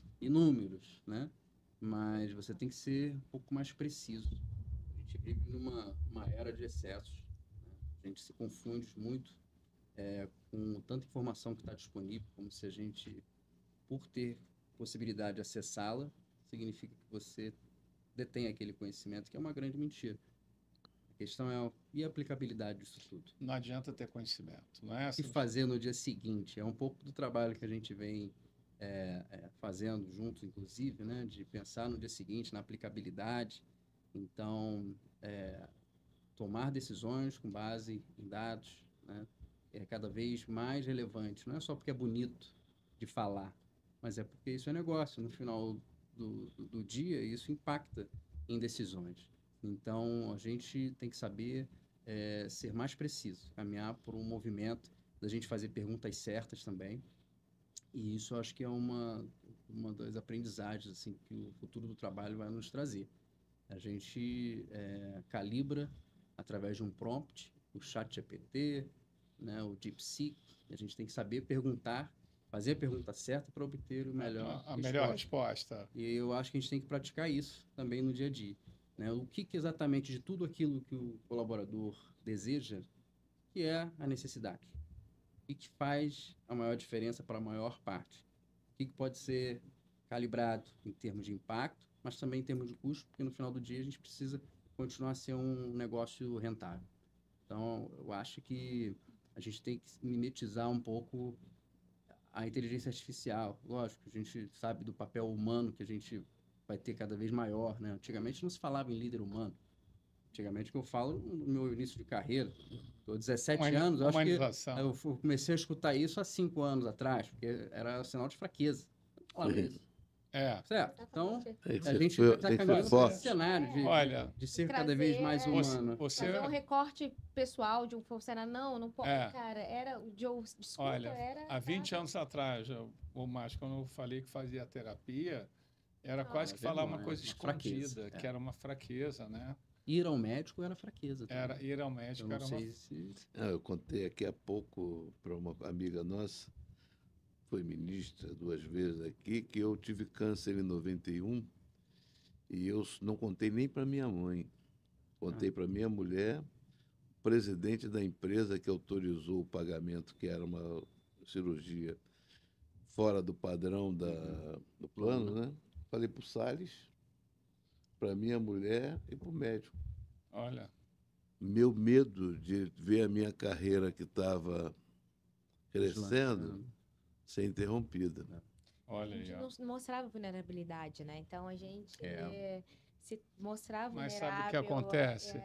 né? Mas você tem que ser um pouco mais preciso. A gente vive numa era de excessos. Né? A gente se confunde muito com tanta informação que está disponível, como se a gente, por ter possibilidade de acessá-la, significa que você detém aquele conhecimento, que é uma grande mentira. A questão e a aplicabilidade disso tudo? Não adianta ter conhecimento, não é? E fazer no dia seguinte. É um pouco do trabalho que a gente vem fazendo juntos, inclusive, né? De pensar no dia seguinte, na aplicabilidade. Então, tomar decisões com base em dados, né? É cada vez mais relevante. Não é só porque é bonito de falar, mas é porque isso é negócio. No final do dia, isso impacta em decisões. Então, a gente tem que saber ser mais preciso, caminhar por um movimento da gente fazer perguntas certas também. E isso eu acho que é uma das aprendizagens assim, que o futuro do trabalho vai nos trazer. A gente calibra através de um prompt, o ChatGPT, né, o DeepSeek. A gente tem que saber perguntar, fazer a pergunta certa para obter o melhor melhor resposta. E eu acho que a gente tem que praticar isso também no dia a dia. Né? O que exatamente de tudo aquilo que o colaborador deseja, que é a necessidade? O que faz a maior diferença para a maior parte? O que pode ser calibrado em termos de impacto, mas também em termos de custo, porque no final do dia a gente precisa continuar a ser um negócio rentável. Então, eu acho que a gente tem que mimetizar um pouco a inteligência artificial. Lógico, a gente sabe do papel humano que a gente vai ter cada vez maior, né? Antigamente não se falava em líder humano. Antigamente, que eu falo no meu início de carreira, estou 17 anos, eu acho que eu comecei a escutar isso há 5 anos atrás, porque era sinal de fraqueza. Certo? Então, a gente está caminhando para esse cenário de ser cada vez mais humano. Fazer um recorte pessoal de um funcionário, não pode, cara, era o Joe, desculpa, há 20 anos atrás, ou mais, quando eu falei que fazia terapia, era quase que falar uma coisa escondida, que era uma fraqueza, né? Ir ao médico era fraqueza. Ir ao médico era uma... Eu contei aqui há pouco para uma amiga nossa, foi ministra 2 vezes aqui, que eu tive câncer em 91 e eu não contei nem para minha mãe. Contei para minha mulher, o presidente da empresa que autorizou o pagamento, que era uma cirurgia fora do padrão do plano, né? Falei para o Salles, para minha mulher e para o médico. Olha. Meu medo de ver a minha carreira que estava crescendo ser interrompida. Olha, a gente não mostrava vulnerabilidade, né? Então a gente se mostrar vulnerável. Mas sabe o que acontece?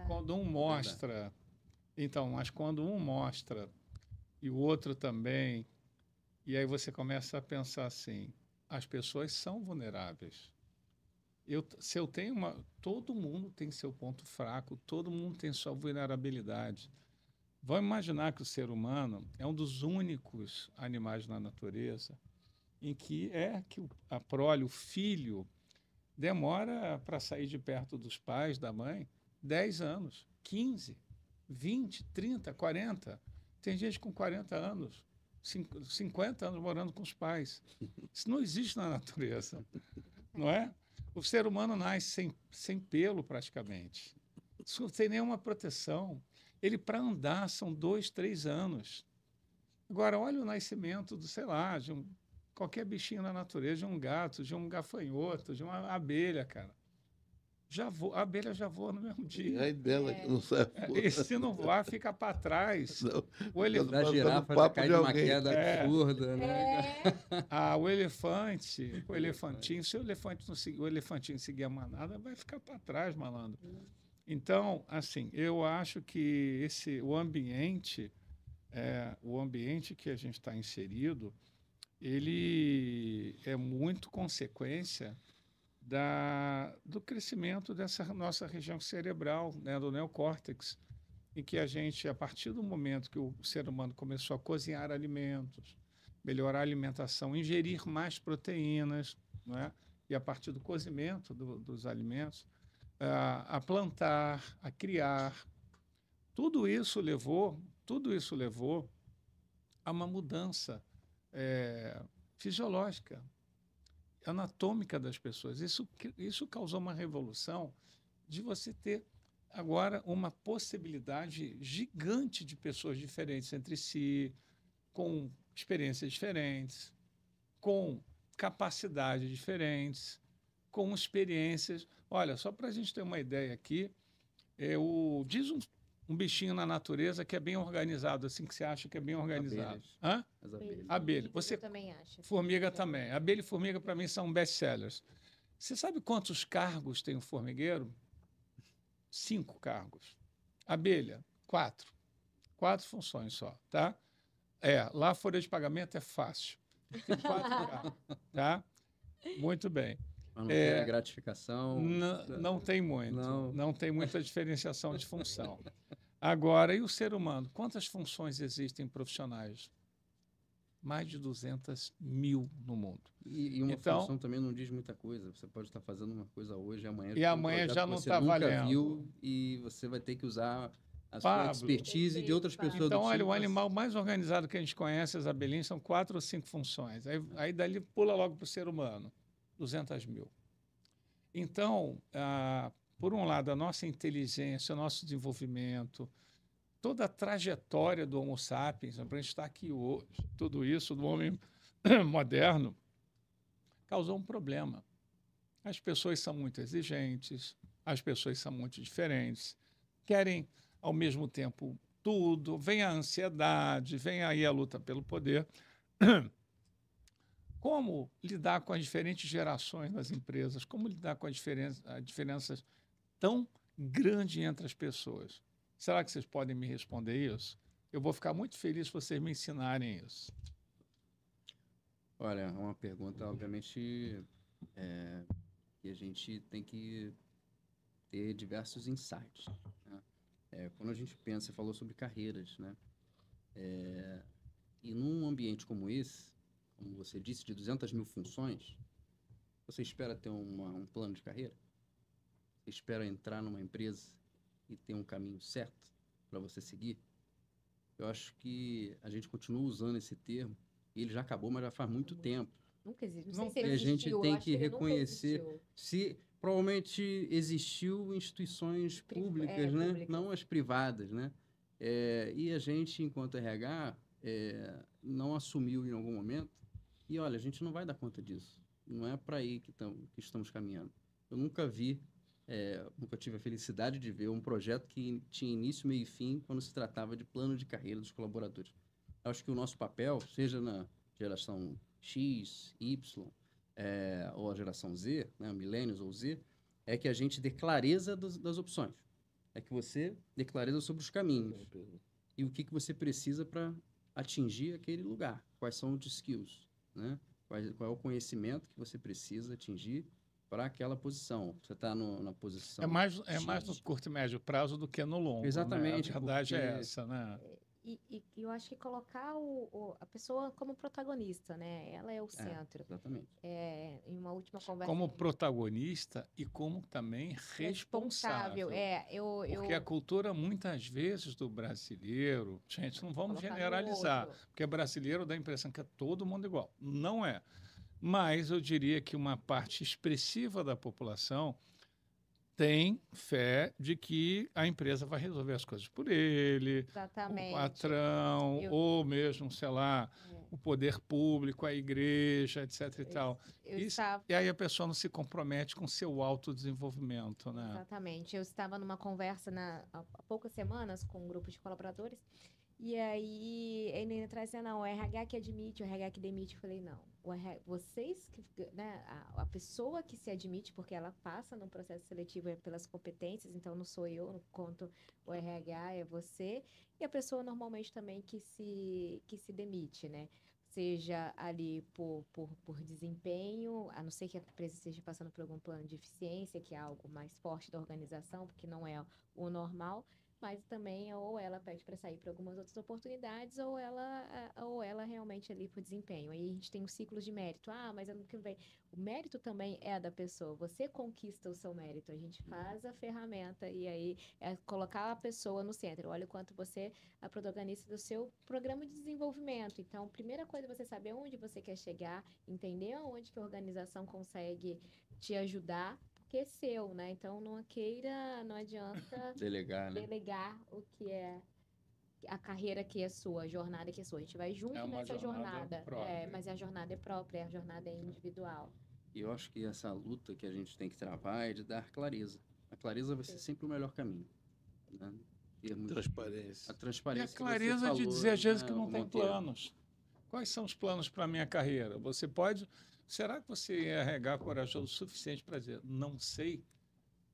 Quando um mostra, mas quando um mostra e o outro também, e aí você começa a pensar assim, as pessoas são vulneráveis. Se eu tenho todo mundo tem seu ponto fraco, todo mundo tem sua vulnerabilidade. Vamos imaginar que o ser humano é um dos únicos animais na natureza em que a prole, o filho, demora para sair de perto dos pais, da mãe, 10 anos, 15, 20, 30, 40. Tem gente com 40 anos, 50 anos morando com os pais. Isso não existe na natureza, não é? O ser humano nasce sem pelo, praticamente, sem nenhuma proteção. Ele, para andar, são 2, 3 anos. Agora, olha o nascimento de qualquer bichinho na natureza, de um gato, de um gafanhoto, de uma abelha, cara. A abelha já voa no mesmo dia. É dela que não sabe. E se não voar, fica para trás. O elefante. A girafa já cai de uma queda absurda, né? O elefantinho, se o elefantinho seguir a manada, vai ficar para trás, malandro. Então, assim, eu acho que o ambiente que a gente está inserido, ele é muito consequência do crescimento dessa nossa região cerebral, né, do neocórtex, em que a gente, a partir do momento que o ser humano começou a cozinhar alimentos, melhorar a alimentação, ingerir mais proteínas, não é? E a partir do cozimento dos alimentos, a plantar, a criar, tudo isso levou a uma mudança fisiológica, anatômica das pessoas. Isso causou uma revolução de você ter agora uma possibilidade gigante de pessoas diferentes entre si, com experiências diferentes, com capacidades diferentes, com experiências. Olha, só para a gente ter uma ideia aqui, diz um bichinho na natureza que é bem organizado, assim, que você acha que é bem organizado. Abelhas. Hã? As abelhas. Abelha. Você, Eu também acho. formiga também. Abelha e formiga, para mim, são best-sellers. Você sabe quantos cargos tem o formigueiro? 5 cargos. Abelha, 4. 4 funções só, tá? Lá a folha de pagamento é fácil. Tem 4 cargos, tá? Muito bem. Mas não tem a gratificação. Não tem muito. Não. Não tem muita diferenciação de função. Agora, e o ser humano? Quantas funções existem profissionais? Mais de 200 mil no mundo. E uma Então, função também não diz muita coisa. Você pode estar fazendo uma coisa hoje, amanhã... E amanhã já não está valendo. Viu, e você vai ter que usar a Pablo, sua expertise de outras pessoas. Então, do olha, time o animal mais organizado que a gente conhece, as abelhinhas, são 4 ou 5 funções. Aí dali pula logo para o ser humano, 200 mil. Então, por um lado, a nossa inteligência, o nosso desenvolvimento, toda a trajetória do Homo sapiens, para a gente estar aqui hoje, tudo isso do homem moderno, causou um problema. As pessoas são muito exigentes, as pessoas são muito diferentes, querem, ao mesmo tempo, tudo, vem a ansiedade, vem aí a luta pelo poder. Como lidar com as diferentes gerações nas empresas? Como lidar com as diferenças tão grandes entre as pessoas? Será que vocês podem me responder isso? Eu vou ficar muito feliz se vocês me ensinarem isso. Olha, é uma pergunta, obviamente, que a gente tem que ter diversos insights, né? Quando a gente pensa, você falou sobre carreiras, né? E num ambiente como esse, como você disse, de 200 mil funções, você espera ter um plano de carreira? Você espera entrar numa empresa e ter um caminho certo para você seguir? Eu acho que a gente continua usando esse termo, e ele já acabou, mas já faz muito tempo. Nunca existiu. Não, e a gente tem que reconhecer se provavelmente existiu instituições públicas, né? Públicas. Não as privadas, né? E a gente, enquanto RH, não assumiu em algum momento. E olha, a gente não vai dar conta disso. Não é para aí que estamos caminhando. Eu nunca tive a felicidade de ver um projeto que tinha início, meio e fim quando se tratava de plano de carreira dos colaboradores. Eu acho que o nosso papel, seja na geração X, Y, ou a geração Z, né, millennials ou Z, é que a gente dê clareza das opções. É que você dê clareza sobre os caminhos. E o que você precisa para atingir aquele lugar. Quais são os skills, né? Qual é o conhecimento que você precisa atingir para aquela posição. Você está na posição... É mais no curto e médio prazo do que no longo. Exatamente. Né? A verdade é essa, né? E eu acho que colocar a pessoa como protagonista, né? Ela é o centro. Exatamente. Em uma última conversa... Como protagonista e como também responsável. Porque a cultura, muitas vezes, do brasileiro... Gente, não vamos generalizar, porque brasileiro dá a impressão que é todo mundo igual. Não é. Mas eu diria que uma parte expressiva da população tem fé de que a empresa vai resolver as coisas por ele, Exatamente. o patrão, ou mesmo, sei lá, o poder público, a igreja, etc. e tal. E aí a pessoa não se compromete com seu autodesenvolvimento, né? Exatamente. Eu estava numa conversa há poucas semanas com um grupo de colaboradores E aí, ele traz assim, não, o RH que admite, o RH que demite. Eu falei, não, vocês, né, a pessoa que se admite, porque ela passa no processo seletivo pelas competências, então não sou eu, não conto o RH, é você. E a pessoa normalmente também que se demite, né? Seja ali por desempenho, a não ser que a empresa esteja passando por algum plano de eficiência, que é algo mais forte da organização, porque não é o normal, mas também ou ela pede para sair para algumas outras oportunidades, ou ela realmente ali por desempenho. Aí a gente tem um ciclo de mérito. Ah, mas ano que vem. O mérito também é da pessoa. Você conquista o seu mérito. A gente faz a ferramenta e aí é colocar a pessoa no centro. Olha o quanto você é a protagonista do seu programa de desenvolvimento. Então, primeira coisa é você saber onde você quer chegar, entender aonde que a organização consegue te ajudar, porque é seu, né? Então, não adianta Delegar, né? delegar o que é a carreira que é sua, a jornada que é sua. A gente vai junto É uma nessa jornada própria. mas a jornada é própria, a jornada é individual. E eu acho que essa luta que a gente tem que travar é de dar clareza. A clareza vai ser sempre o melhor caminho, né? Transparência. A E transparência a que você clareza de falou, dizer, às vezes, né, que não tem Monteiro? planos. Quais são os planos para a minha carreira? Você pode... Será que você é RH corajoso o suficiente para dizer, não sei?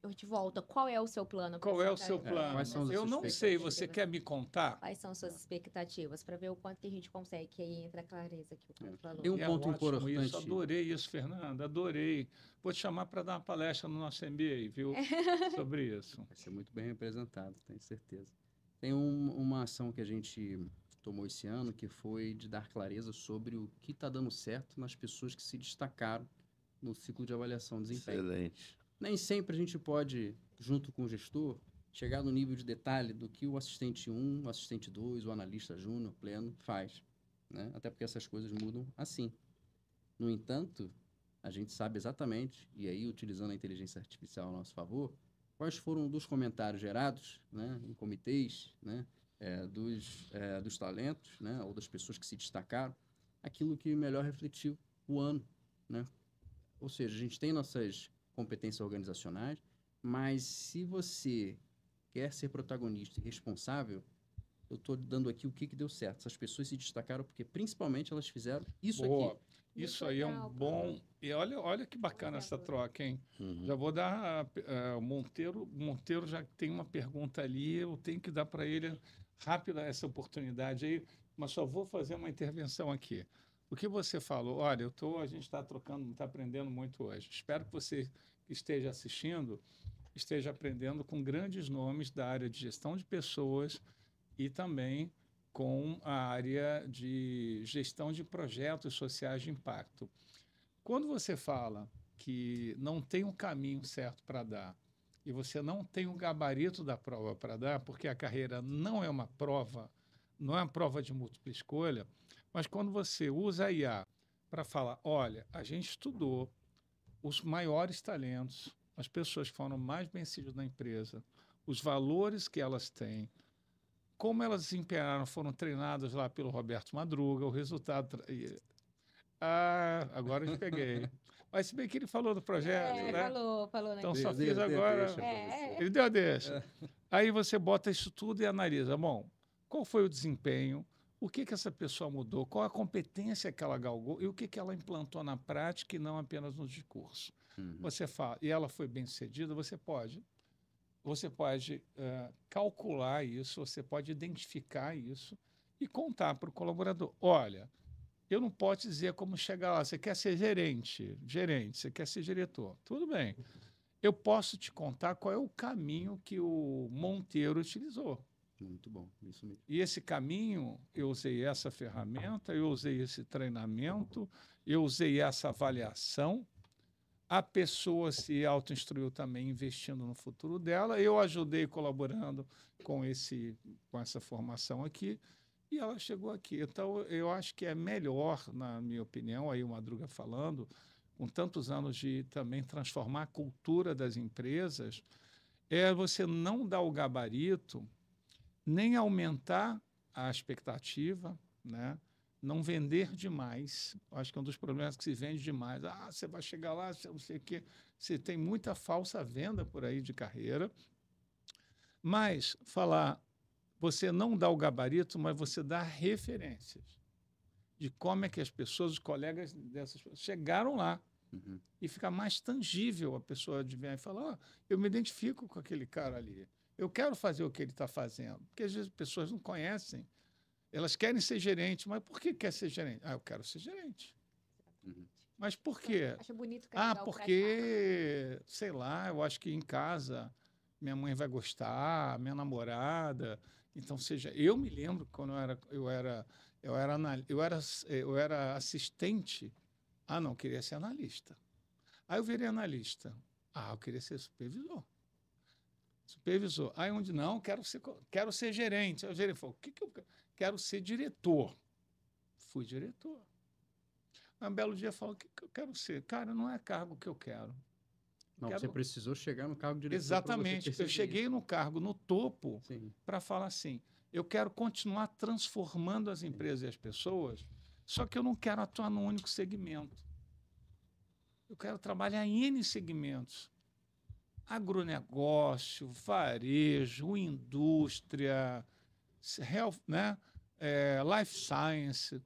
Eu te volto. Qual é o seu plano? Qual é o seu plano? Quais são as Eu suas não sei, você quer me contar? Quais são suas expectativas? Para ver o quanto que a gente consegue, que aí entra a clareza que o Paulo falou. Tem um E é ponto ótimo importante. isso, adorei isso, Fernanda, adorei. Vou te chamar para dar uma palestra no nosso MBA, viu? Sobre isso. Vai ser muito bem representado, tenho certeza. Tem uma ação que a gente tomou esse ano, que foi de dar clareza sobre o que está dando certo nas pessoas que se destacaram no ciclo de avaliação de desempenho. Excelente. Nem sempre a gente pode, junto com o gestor, chegar no nível de detalhe do que o assistente 1, o assistente 2, o analista júnior, pleno, faz, né? Até porque essas coisas mudam assim. No entanto, a gente sabe exatamente, e aí utilizando a inteligência artificial a nosso favor, quais foram dos comentários gerados, né, em comitês, né, dos talentos, né, ou das pessoas que se destacaram, aquilo que melhor refletiu o ano, né? Ou seja, a gente tem nossas competências organizacionais, mas se você quer ser protagonista e responsável, eu estou dando aqui o que deu certo. Essas pessoas se destacaram porque, principalmente, elas fizeram isso Boa. aqui. Isso aí é um bom... E olha que bacana essa troca, hein? Já vou dar... o Monteiro já tem uma pergunta ali, eu tenho que dar para ele rápida essa oportunidade aí, mas só vou fazer uma intervenção aqui. O que você falou, olha, a gente está trocando, está aprendendo muito hoje. Espero que você que esteja assistindo esteja aprendendo com grandes nomes da área de gestão de pessoas e também com a área de gestão de projetos sociais de impacto. Quando você fala que não tem um caminho certo para dar e você não tem um gabarito da prova para dar, porque a carreira não é uma prova, não é uma prova de múltipla escolha, mas quando você usa a IA para falar, olha, a gente estudou os maiores talentos, as pessoas que foram mais bem-sucedidas na empresa, os valores que elas têm, como elas desempenharam, foram treinadas lá pelo Roberto Madruga, o resultado... agora eu te peguei. Mas se bem que ele falou do projeto, né? Falou, né? Então só fiz agora... Ele deu a deixa. Aí você bota isso tudo e analisa. Bom, qual foi o desempenho? O que essa pessoa mudou? Qual a competência que ela galgou? E o que ela implantou na prática e não apenas no discurso? Você fala, e ela foi bem-sucedida, você pode calcular isso, você pode identificar isso e contar para o colaborador. Olha, eu não posso dizer como chegar lá. Você quer ser gerente, você quer ser diretor. Tudo bem. Eu posso te contar qual é o caminho que o Monteiro utilizou. Muito bom, isso mesmo. E esse caminho, eu usei essa ferramenta, eu usei esse treinamento, eu usei essa avaliação. A pessoa se autoinstruiu também investindo no futuro dela. Eu ajudei colaborando com essa formação aqui e ela chegou aqui. Então, eu acho que é melhor, na minha opinião, aí o Madruga falando, com tantos anos de também transformar a cultura das empresas, é você não dar o gabarito, nem aumentar a expectativa, né? Não vender demais. Acho que é um dos problemas que se vende demais. Você vai chegar lá, não sei o quê. Você tem muita falsa venda por aí de carreira. Mas falar, você não dá o gabarito, mas você dá referências de como é que as pessoas, os colegas dessas pessoas, chegaram lá. Uhum. E fica mais tangível a pessoa de vir e falar: eu me identifico com aquele cara ali. Eu quero fazer o que ele está fazendo. Porque às vezes as pessoas não conhecem. Elas querem ser gerente, mas por que quer ser gerente? Eu quero ser gerente. Uhum. Mas por quê? Acho bonito carregar o crachá. Porque, sei lá, eu acho que em casa minha mãe vai gostar, minha namorada. Então, seja, eu me lembro quando eu era assistente. Não, queria ser analista. Aí eu virei analista. Eu queria ser supervisor. Supervisor. Aí onde não, quero ser gerente. Aí o gerente falou: o que eu quero? Quero ser diretor. Fui diretor. Um belo dia falou: o que eu quero ser? Cara, não é cargo que eu quero. Não, você precisou chegar no cargo de diretor. Exatamente. Eu cheguei no cargo, no topo, para falar assim: eu quero continuar transformando as empresas e as pessoas, só que eu não quero atuar num único segmento. Eu quero trabalhar em N segmentos. Agronegócio, varejo, indústria, health, né? Life science.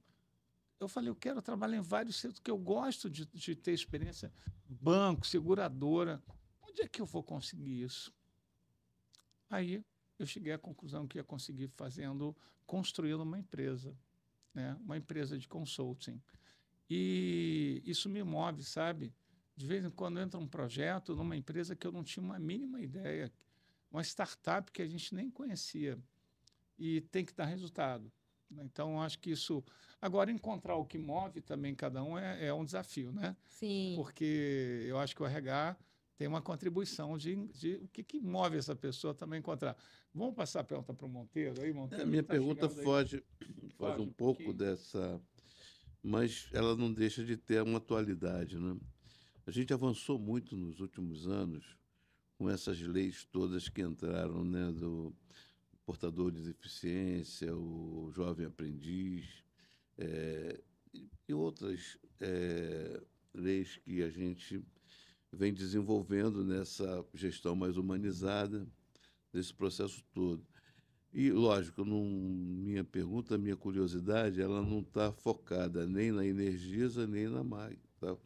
Eu falei: eu quero trabalhar em vários setores, que eu gosto de ter experiência. Banco, seguradora. Onde é que eu vou conseguir isso? Aí eu cheguei à conclusão que ia conseguir construindo uma empresa, né? Uma empresa de consulting. E isso me move, sabe? De vez em quando entra um projeto numa empresa que eu não tinha uma mínima ideia, uma startup que a gente nem conhecia, e tem que dar resultado. Então, acho que isso... Agora, encontrar o que move também cada um é um desafio, né? Sim. Porque eu acho que o RH tem uma contribuição de o que move essa pessoa também encontrar. Vamos passar a pergunta para o Monteiro aí, Monteiro? A minha pergunta foge um pouco dessa, mas ela não deixa de ter uma atualidade, né? A gente avançou muito nos últimos anos com essas leis todas que entraram, né, do portador de deficiência, o jovem aprendiz, e outras leis que a gente vem desenvolvendo nessa gestão mais humanizada desse processo todo. E, lógico, minha pergunta, minha curiosidade, ela não está focada nem na Energisa, nem na MAG, tá?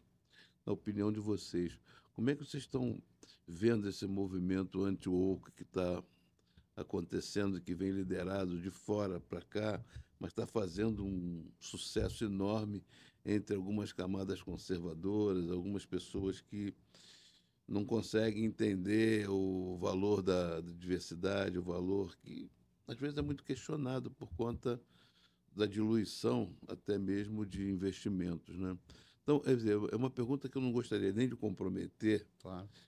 Na opinião de vocês. Como é que vocês estão vendo esse movimento anti-woke que está acontecendo, que vem liderado de fora para cá, mas está fazendo um sucesso enorme entre algumas camadas conservadoras, algumas pessoas que não conseguem entender o valor da diversidade, o valor que, às vezes, é muito questionado por conta da diluição até mesmo de investimentos, né? Então, é uma pergunta que eu não gostaria nem de comprometer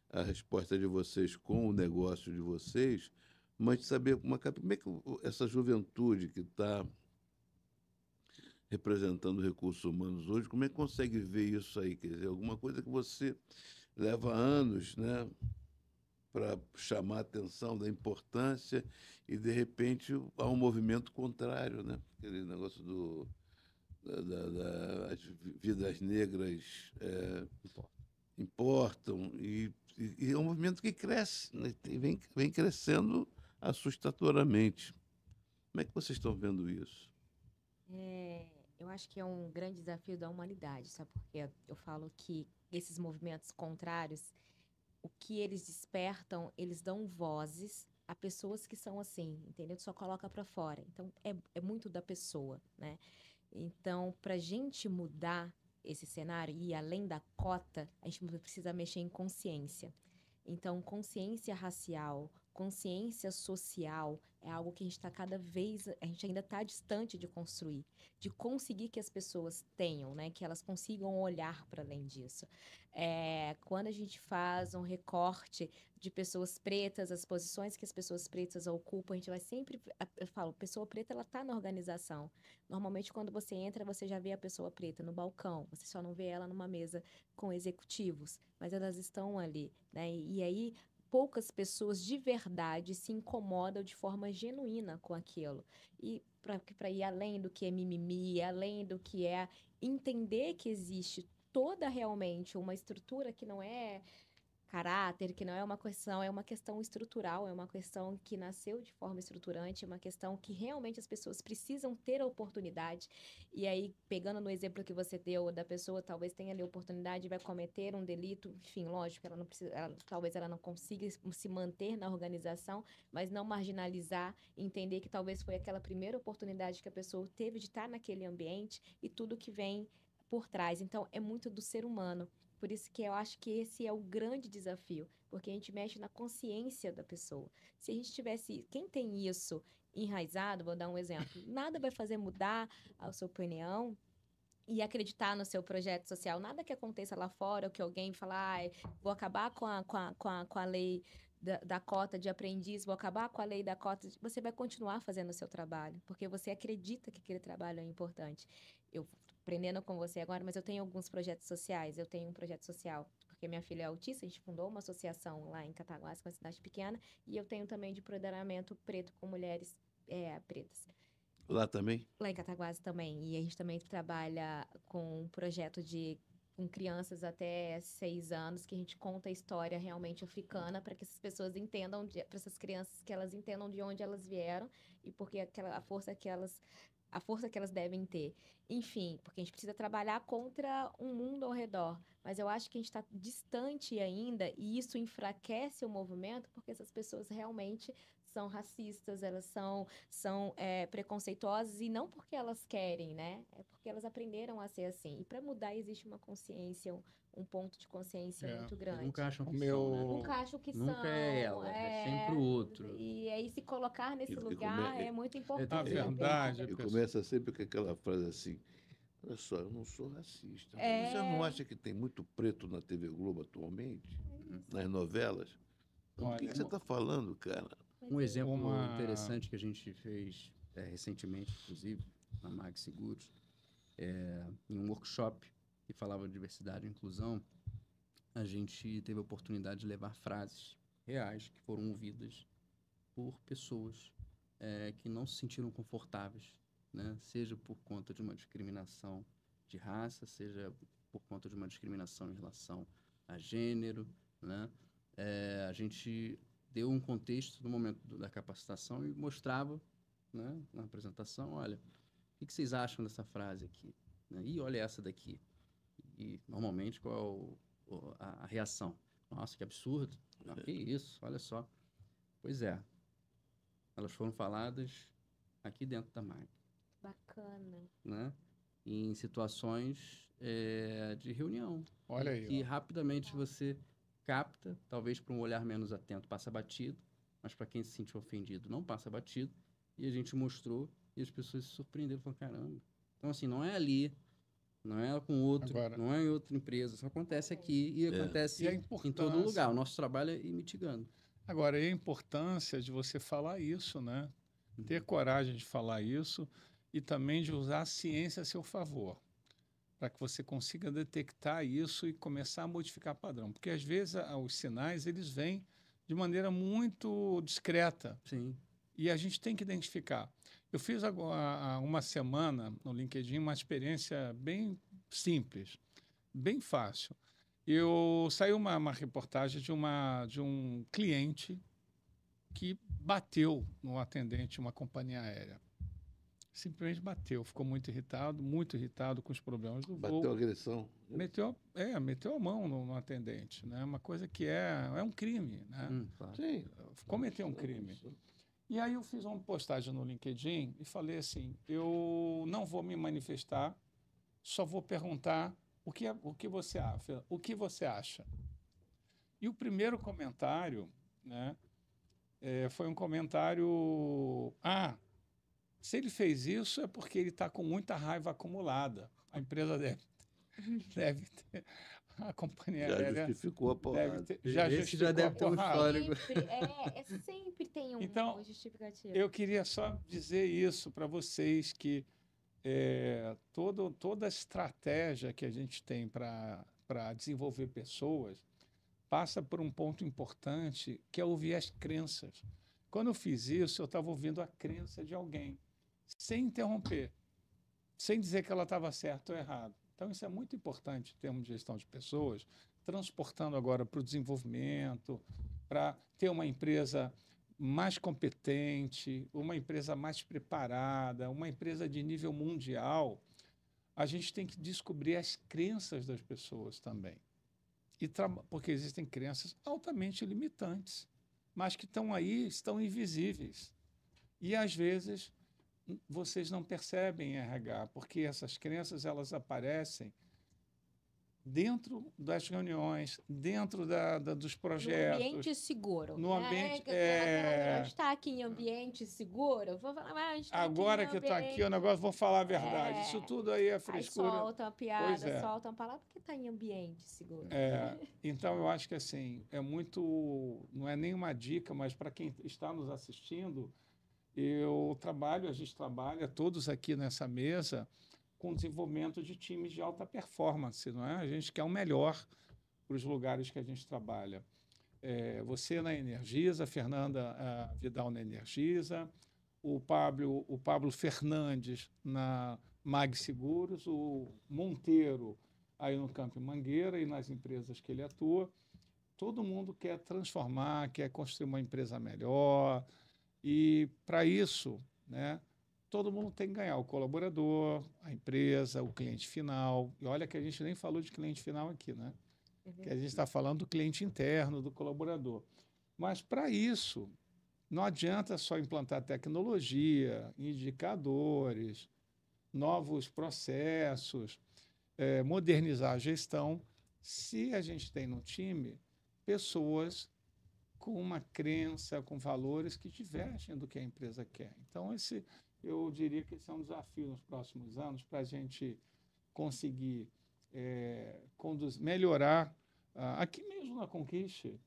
a resposta de vocês com o negócio de vocês, mas de saber como é que essa juventude que está representando recursos humanos hoje, como é que consegue ver isso aí? Quer dizer, alguma coisa que você leva anos, né, para chamar a atenção da importância e, de repente, há um movimento contrário, né? Aquele negócio as vidas negras importam e é um movimento que cresce, né? Vem crescendo assustadoramente. Como é que vocês estão vendo isso? Eu acho que é um grande desafio da humanidade, sabe? Porque eu falo que esses movimentos contrários, o que eles despertam, eles dão vozes a pessoas que são assim, entendeu? Só coloca para fora. Então, é muito da pessoa, né? Então, para a gente mudar esse cenário e ir além da cota, a gente precisa mexer em consciência. Então, consciência racial, consciência social é algo que a gente ainda está distante de construir, de conseguir que as pessoas tenham, né? Que elas consigam olhar para além disso. Quando a gente faz um recorte de pessoas pretas, as posições que as pessoas pretas ocupam, a gente vai sempre... Eu falo, pessoa preta, ela está na organização. Normalmente, quando você entra, você já vê a pessoa preta no balcão. Você só não vê ela numa mesa com executivos, mas elas estão ali, né? E aí, poucas pessoas de verdade se incomodam de forma genuína com aquilo. E para ir além do que é mimimi, além do que é entender que existe toda realmente uma estrutura que não é caráter, que não é uma questão estrutural, é uma questão que nasceu de forma estruturante, é uma questão que realmente as pessoas precisam ter a oportunidade. E aí, pegando no exemplo que você deu da pessoa, talvez tenha ali a oportunidade e vai cometer um delito, enfim, lógico, ela não precisa, talvez ela não consiga se manter na organização, mas não marginalizar, entender que talvez foi aquela primeira oportunidade que a pessoa teve de estar naquele ambiente e tudo que vem por trás. Então, é muito do ser humano. Por isso que eu acho que esse é o grande desafio, porque a gente mexe na consciência da pessoa. Se a gente tivesse, quem tem isso enraizado, vou dar um exemplo, nada vai fazer mudar a sua opinião e acreditar no seu projeto social. Nada que aconteça lá fora, ou que alguém fala, vou acabar com a lei da cota de aprendiz, vou acabar com a lei da cota. Você vai continuar fazendo o seu trabalho, porque você acredita que aquele trabalho é importante. Eu aprendendo com você agora, mas eu tenho alguns projetos sociais. Eu tenho um projeto social, porque minha filha é autista, a gente fundou uma associação lá em Cataguases, uma cidade pequena, e eu tenho também de empoderamento preto com mulheres pretas. Lá também? Lá em Cataguases também. E a gente também trabalha com um projeto com crianças até 6 anos, que a gente conta a história realmente africana para que essas pessoas entendam, para essas crianças que elas entendam de onde elas vieram e porque a força que elas devem ter. Enfim, porque a gente precisa trabalhar contra um mundo ao redor. Mas eu acho que a gente está distante ainda e isso enfraquece o movimento porque essas pessoas realmente são racistas, elas são preconceituosas e não porque elas querem, né? É porque elas aprenderam a ser assim. E para mudar existe uma consciência, um ponto de consciência muito grande. Nunca acham que O meu- são, né? Nunca acham que Nunca são. é ela, é sempre o outro. E aí se colocar nesse E lugar é muito importante. A verdade, E pessoal. começa sempre com aquela frase assim: olha só, eu não sou racista. É. Você não acha que tem muito preto na TV Globo atualmente? Nas novelas? O que Olha, você está falando, cara? Um exemplo Uma- interessante que a gente fez recentemente, inclusive, na Mag Seguros, em um workshop que falava de diversidade e inclusão, a gente teve a oportunidade de levar frases reais que foram ouvidas por pessoas que não se sentiram confortáveis, né? Seja por conta de uma discriminação de raça, seja por conta de uma discriminação em relação a gênero, né? A gente deu um contexto no momento da capacitação e mostrava, né, na apresentação, olha, o que vocês acham dessa frase aqui? Né? E olha essa daqui. E, normalmente, qual é a reação? Nossa, que absurdo. Não, que isso, olha só. Pois é. Elas foram faladas aqui dentro da MAG, Bacana. né? Em situações de reunião. Olha aí, Que ó. rapidamente você capta, talvez para um olhar menos atento passa batido, mas para quem se sentiu ofendido não passa batido, e a gente mostrou e as pessoas se surpreenderam, falaram, caramba. Então, assim, não é ali, não é com outro, Agora- não é em outra empresa, só acontece aqui e acontece E a em todo importância- lugar. O nosso trabalho é ir mitigando. Agora, e a importância de você falar isso, né? Ter coragem de falar isso e também de usar a ciência a seu favor, para que você consiga detectar isso e começar a modificar padrão. Porque, às vezes, os sinais, eles vêm de maneira muito discreta Sim. e a gente tem que identificar. Eu fiz agora, há uma semana no LinkedIn uma experiência bem simples, bem fácil. Saiu uma reportagem de um cliente que bateu no atendente de uma companhia aérea. Simplesmente bateu, ficou muito irritado com os problemas do Bateu voo. agressão. Meteu a mão no atendente, né? Uma coisa que é um crime, né? Claro. Sim. Cometeu um crime. E aí eu fiz uma postagem no LinkedIn e falei assim, eu não vou me manifestar, só vou perguntar o que você acha. O que você acha? E o primeiro comentário, né, foi um comentário, se ele fez isso é porque ele está com muita raiva acumulada. A empresa deve ter, a companhia Já aérea justificou a porrada. já Esse justificou já deve a ter um porrada. histórico. Sempre tem um Então, justificativo. Eu queria só dizer isso para vocês, que toda a estratégia que a gente tem para desenvolver pessoas passa por um ponto importante, que é ouvir as crenças. Quando eu fiz isso, eu estava ouvindo a crença de alguém, sem interromper, sem dizer que ela estava certa ou errada. Então, isso é muito importante em termos de gestão de pessoas, transportando agora para o desenvolvimento, para ter uma empresa mais competente, uma empresa mais preparada, uma empresa de nível mundial, a gente tem que descobrir as crenças das pessoas também. Porque existem crenças altamente limitantes, mas que estão aí, estão invisíveis. E, às vezes, vocês não percebem RH, porque essas crenças elas aparecem dentro das reuniões, dentro dos projetos. No ambiente seguro. No ambiente... A gente está aqui em ambiente seguro. Vou falar, mas a gente tá Agora aqui em que está ambiente... aqui o negócio, vou falar a verdade. Isso tudo aí é frescura. Aí soltam a piada, é. soltam a palavra, porque está em ambiente seguro. Então, eu acho que assim, é muito... Não é nenhuma dica, mas para quem está nos assistindo, a gente trabalha, todos aqui nessa mesa, com desenvolvimento de times de alta performance, não é? A gente quer o melhor para os lugares que a gente trabalha. Você na Energisa, a Fernanda Vidal na Energisa, o Pablo Fernandes na Mag Seguros, o Monteiro aí no Campo Mangueira e nas empresas que ele atua. Todo mundo quer transformar, quer construir uma empresa melhor e, para isso, né, todo mundo tem que ganhar, o colaborador, a empresa, o cliente final. E olha que a gente nem falou de cliente final aqui, né? Que a gente está falando do cliente interno, do colaborador. Mas, para isso, não adianta só implantar tecnologia, indicadores, novos processos, modernizar a gestão, se a gente tem no time pessoas com uma crença, com valores que divergem do que a empresa quer. Então, eu diria que esse é um desafio nos próximos anos para a gente conseguir melhorar aqui mesmo na Conquiste.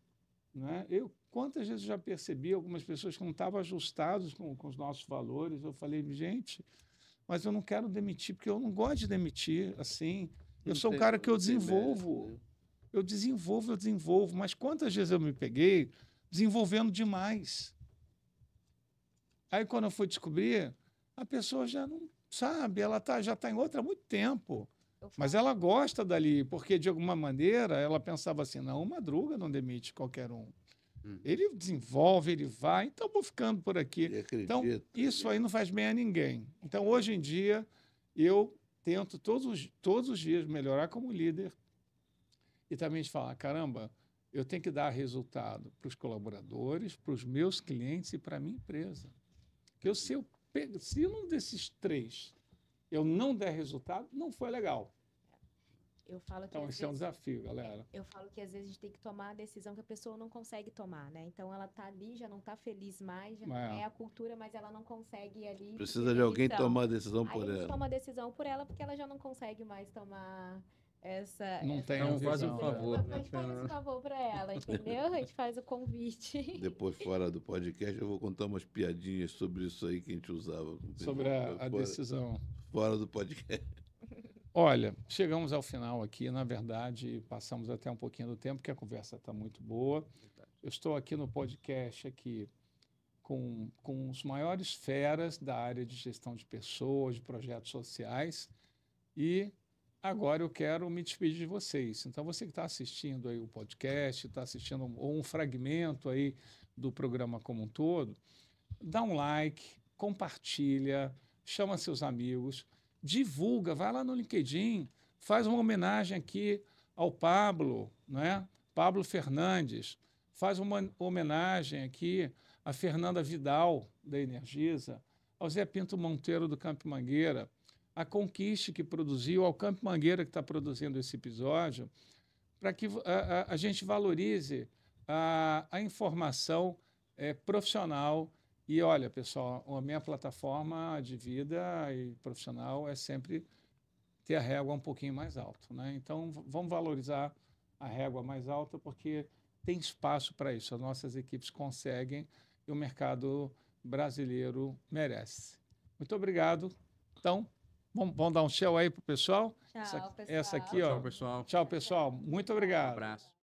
Né? Quantas vezes já percebi algumas pessoas que não estavam ajustadas com os nossos valores. Eu falei, gente, mas eu não quero demitir, porque eu não gosto de demitir assim. Eu sou um cara que eu desenvolvo. Eu desenvolvo. Mas quantas vezes eu me peguei desenvolvendo demais? Aí, quando eu fui descobrir, a pessoa já não sabe, ela já está em outra há muito tempo. Mas ela gosta dali, porque, de alguma maneira, ela pensava assim, não, o Madruga não demite qualquer um. Ele desenvolve, ele vai, então vou ficando por aqui. Então, isso aí não faz bem a ninguém. Então, hoje em dia, eu tento todos os dias melhorar como líder e também falar, caramba, eu tenho que dar resultado para os colaboradores, para os meus clientes e para a minha empresa. Porque se um desses três eu não der resultado, não foi legal. Eu falo que então, esse é um desafio, galera. Eu falo que às vezes a gente tem que tomar a decisão que a pessoa não consegue tomar, né? Então ela tá ali, já não tá feliz mais, já não é a cultura, mas ela não consegue ali. Precisa de alguém tomar a decisão por ela. A gente toma a decisão por ela porque ela já não consegue mais tomar não tem faz um favor. A gente faz um favor para ela, entendeu? A gente faz o convite. Depois, fora do podcast, eu vou contar umas piadinhas sobre isso aí que a gente usava. Sobre a decisão. Fora do podcast. Olha, chegamos ao final aqui, na verdade, passamos até um pouquinho do tempo, porque a conversa está muito boa. Eu estou aqui no podcast aqui com os maiores feras da área de gestão de pessoas, de projetos sociais, e agora eu quero me despedir de vocês. Então, você que está assistindo aí o podcast, está assistindo um fragmento aí do programa como um todo, dá um like, compartilha, chama seus amigos, divulga, vai lá no LinkedIn, faz uma homenagem aqui ao Pablo, né? Pablo Fernandes, faz uma homenagem aqui à Fernanda Vidal, da Energisa, ao Zé Pinto Monteiro, do Campo Mangueira, a Conquiste, que produziu, ao Campo Mangueira, que está produzindo esse episódio, para que a gente valorize a informação profissional. E, olha, pessoal, a minha plataforma de vida e profissional é sempre ter a régua um pouquinho mais alta, né? Então, vamos valorizar a régua mais alta, porque tem espaço para isso. As nossas equipes conseguem e o mercado brasileiro merece. Muito obrigado. Então, vamos dar um tchau aí para o pessoal. Tchau, pessoal. Essa aqui, ó. Tchau, pessoal. Tchau, pessoal. Muito obrigado. Um abraço.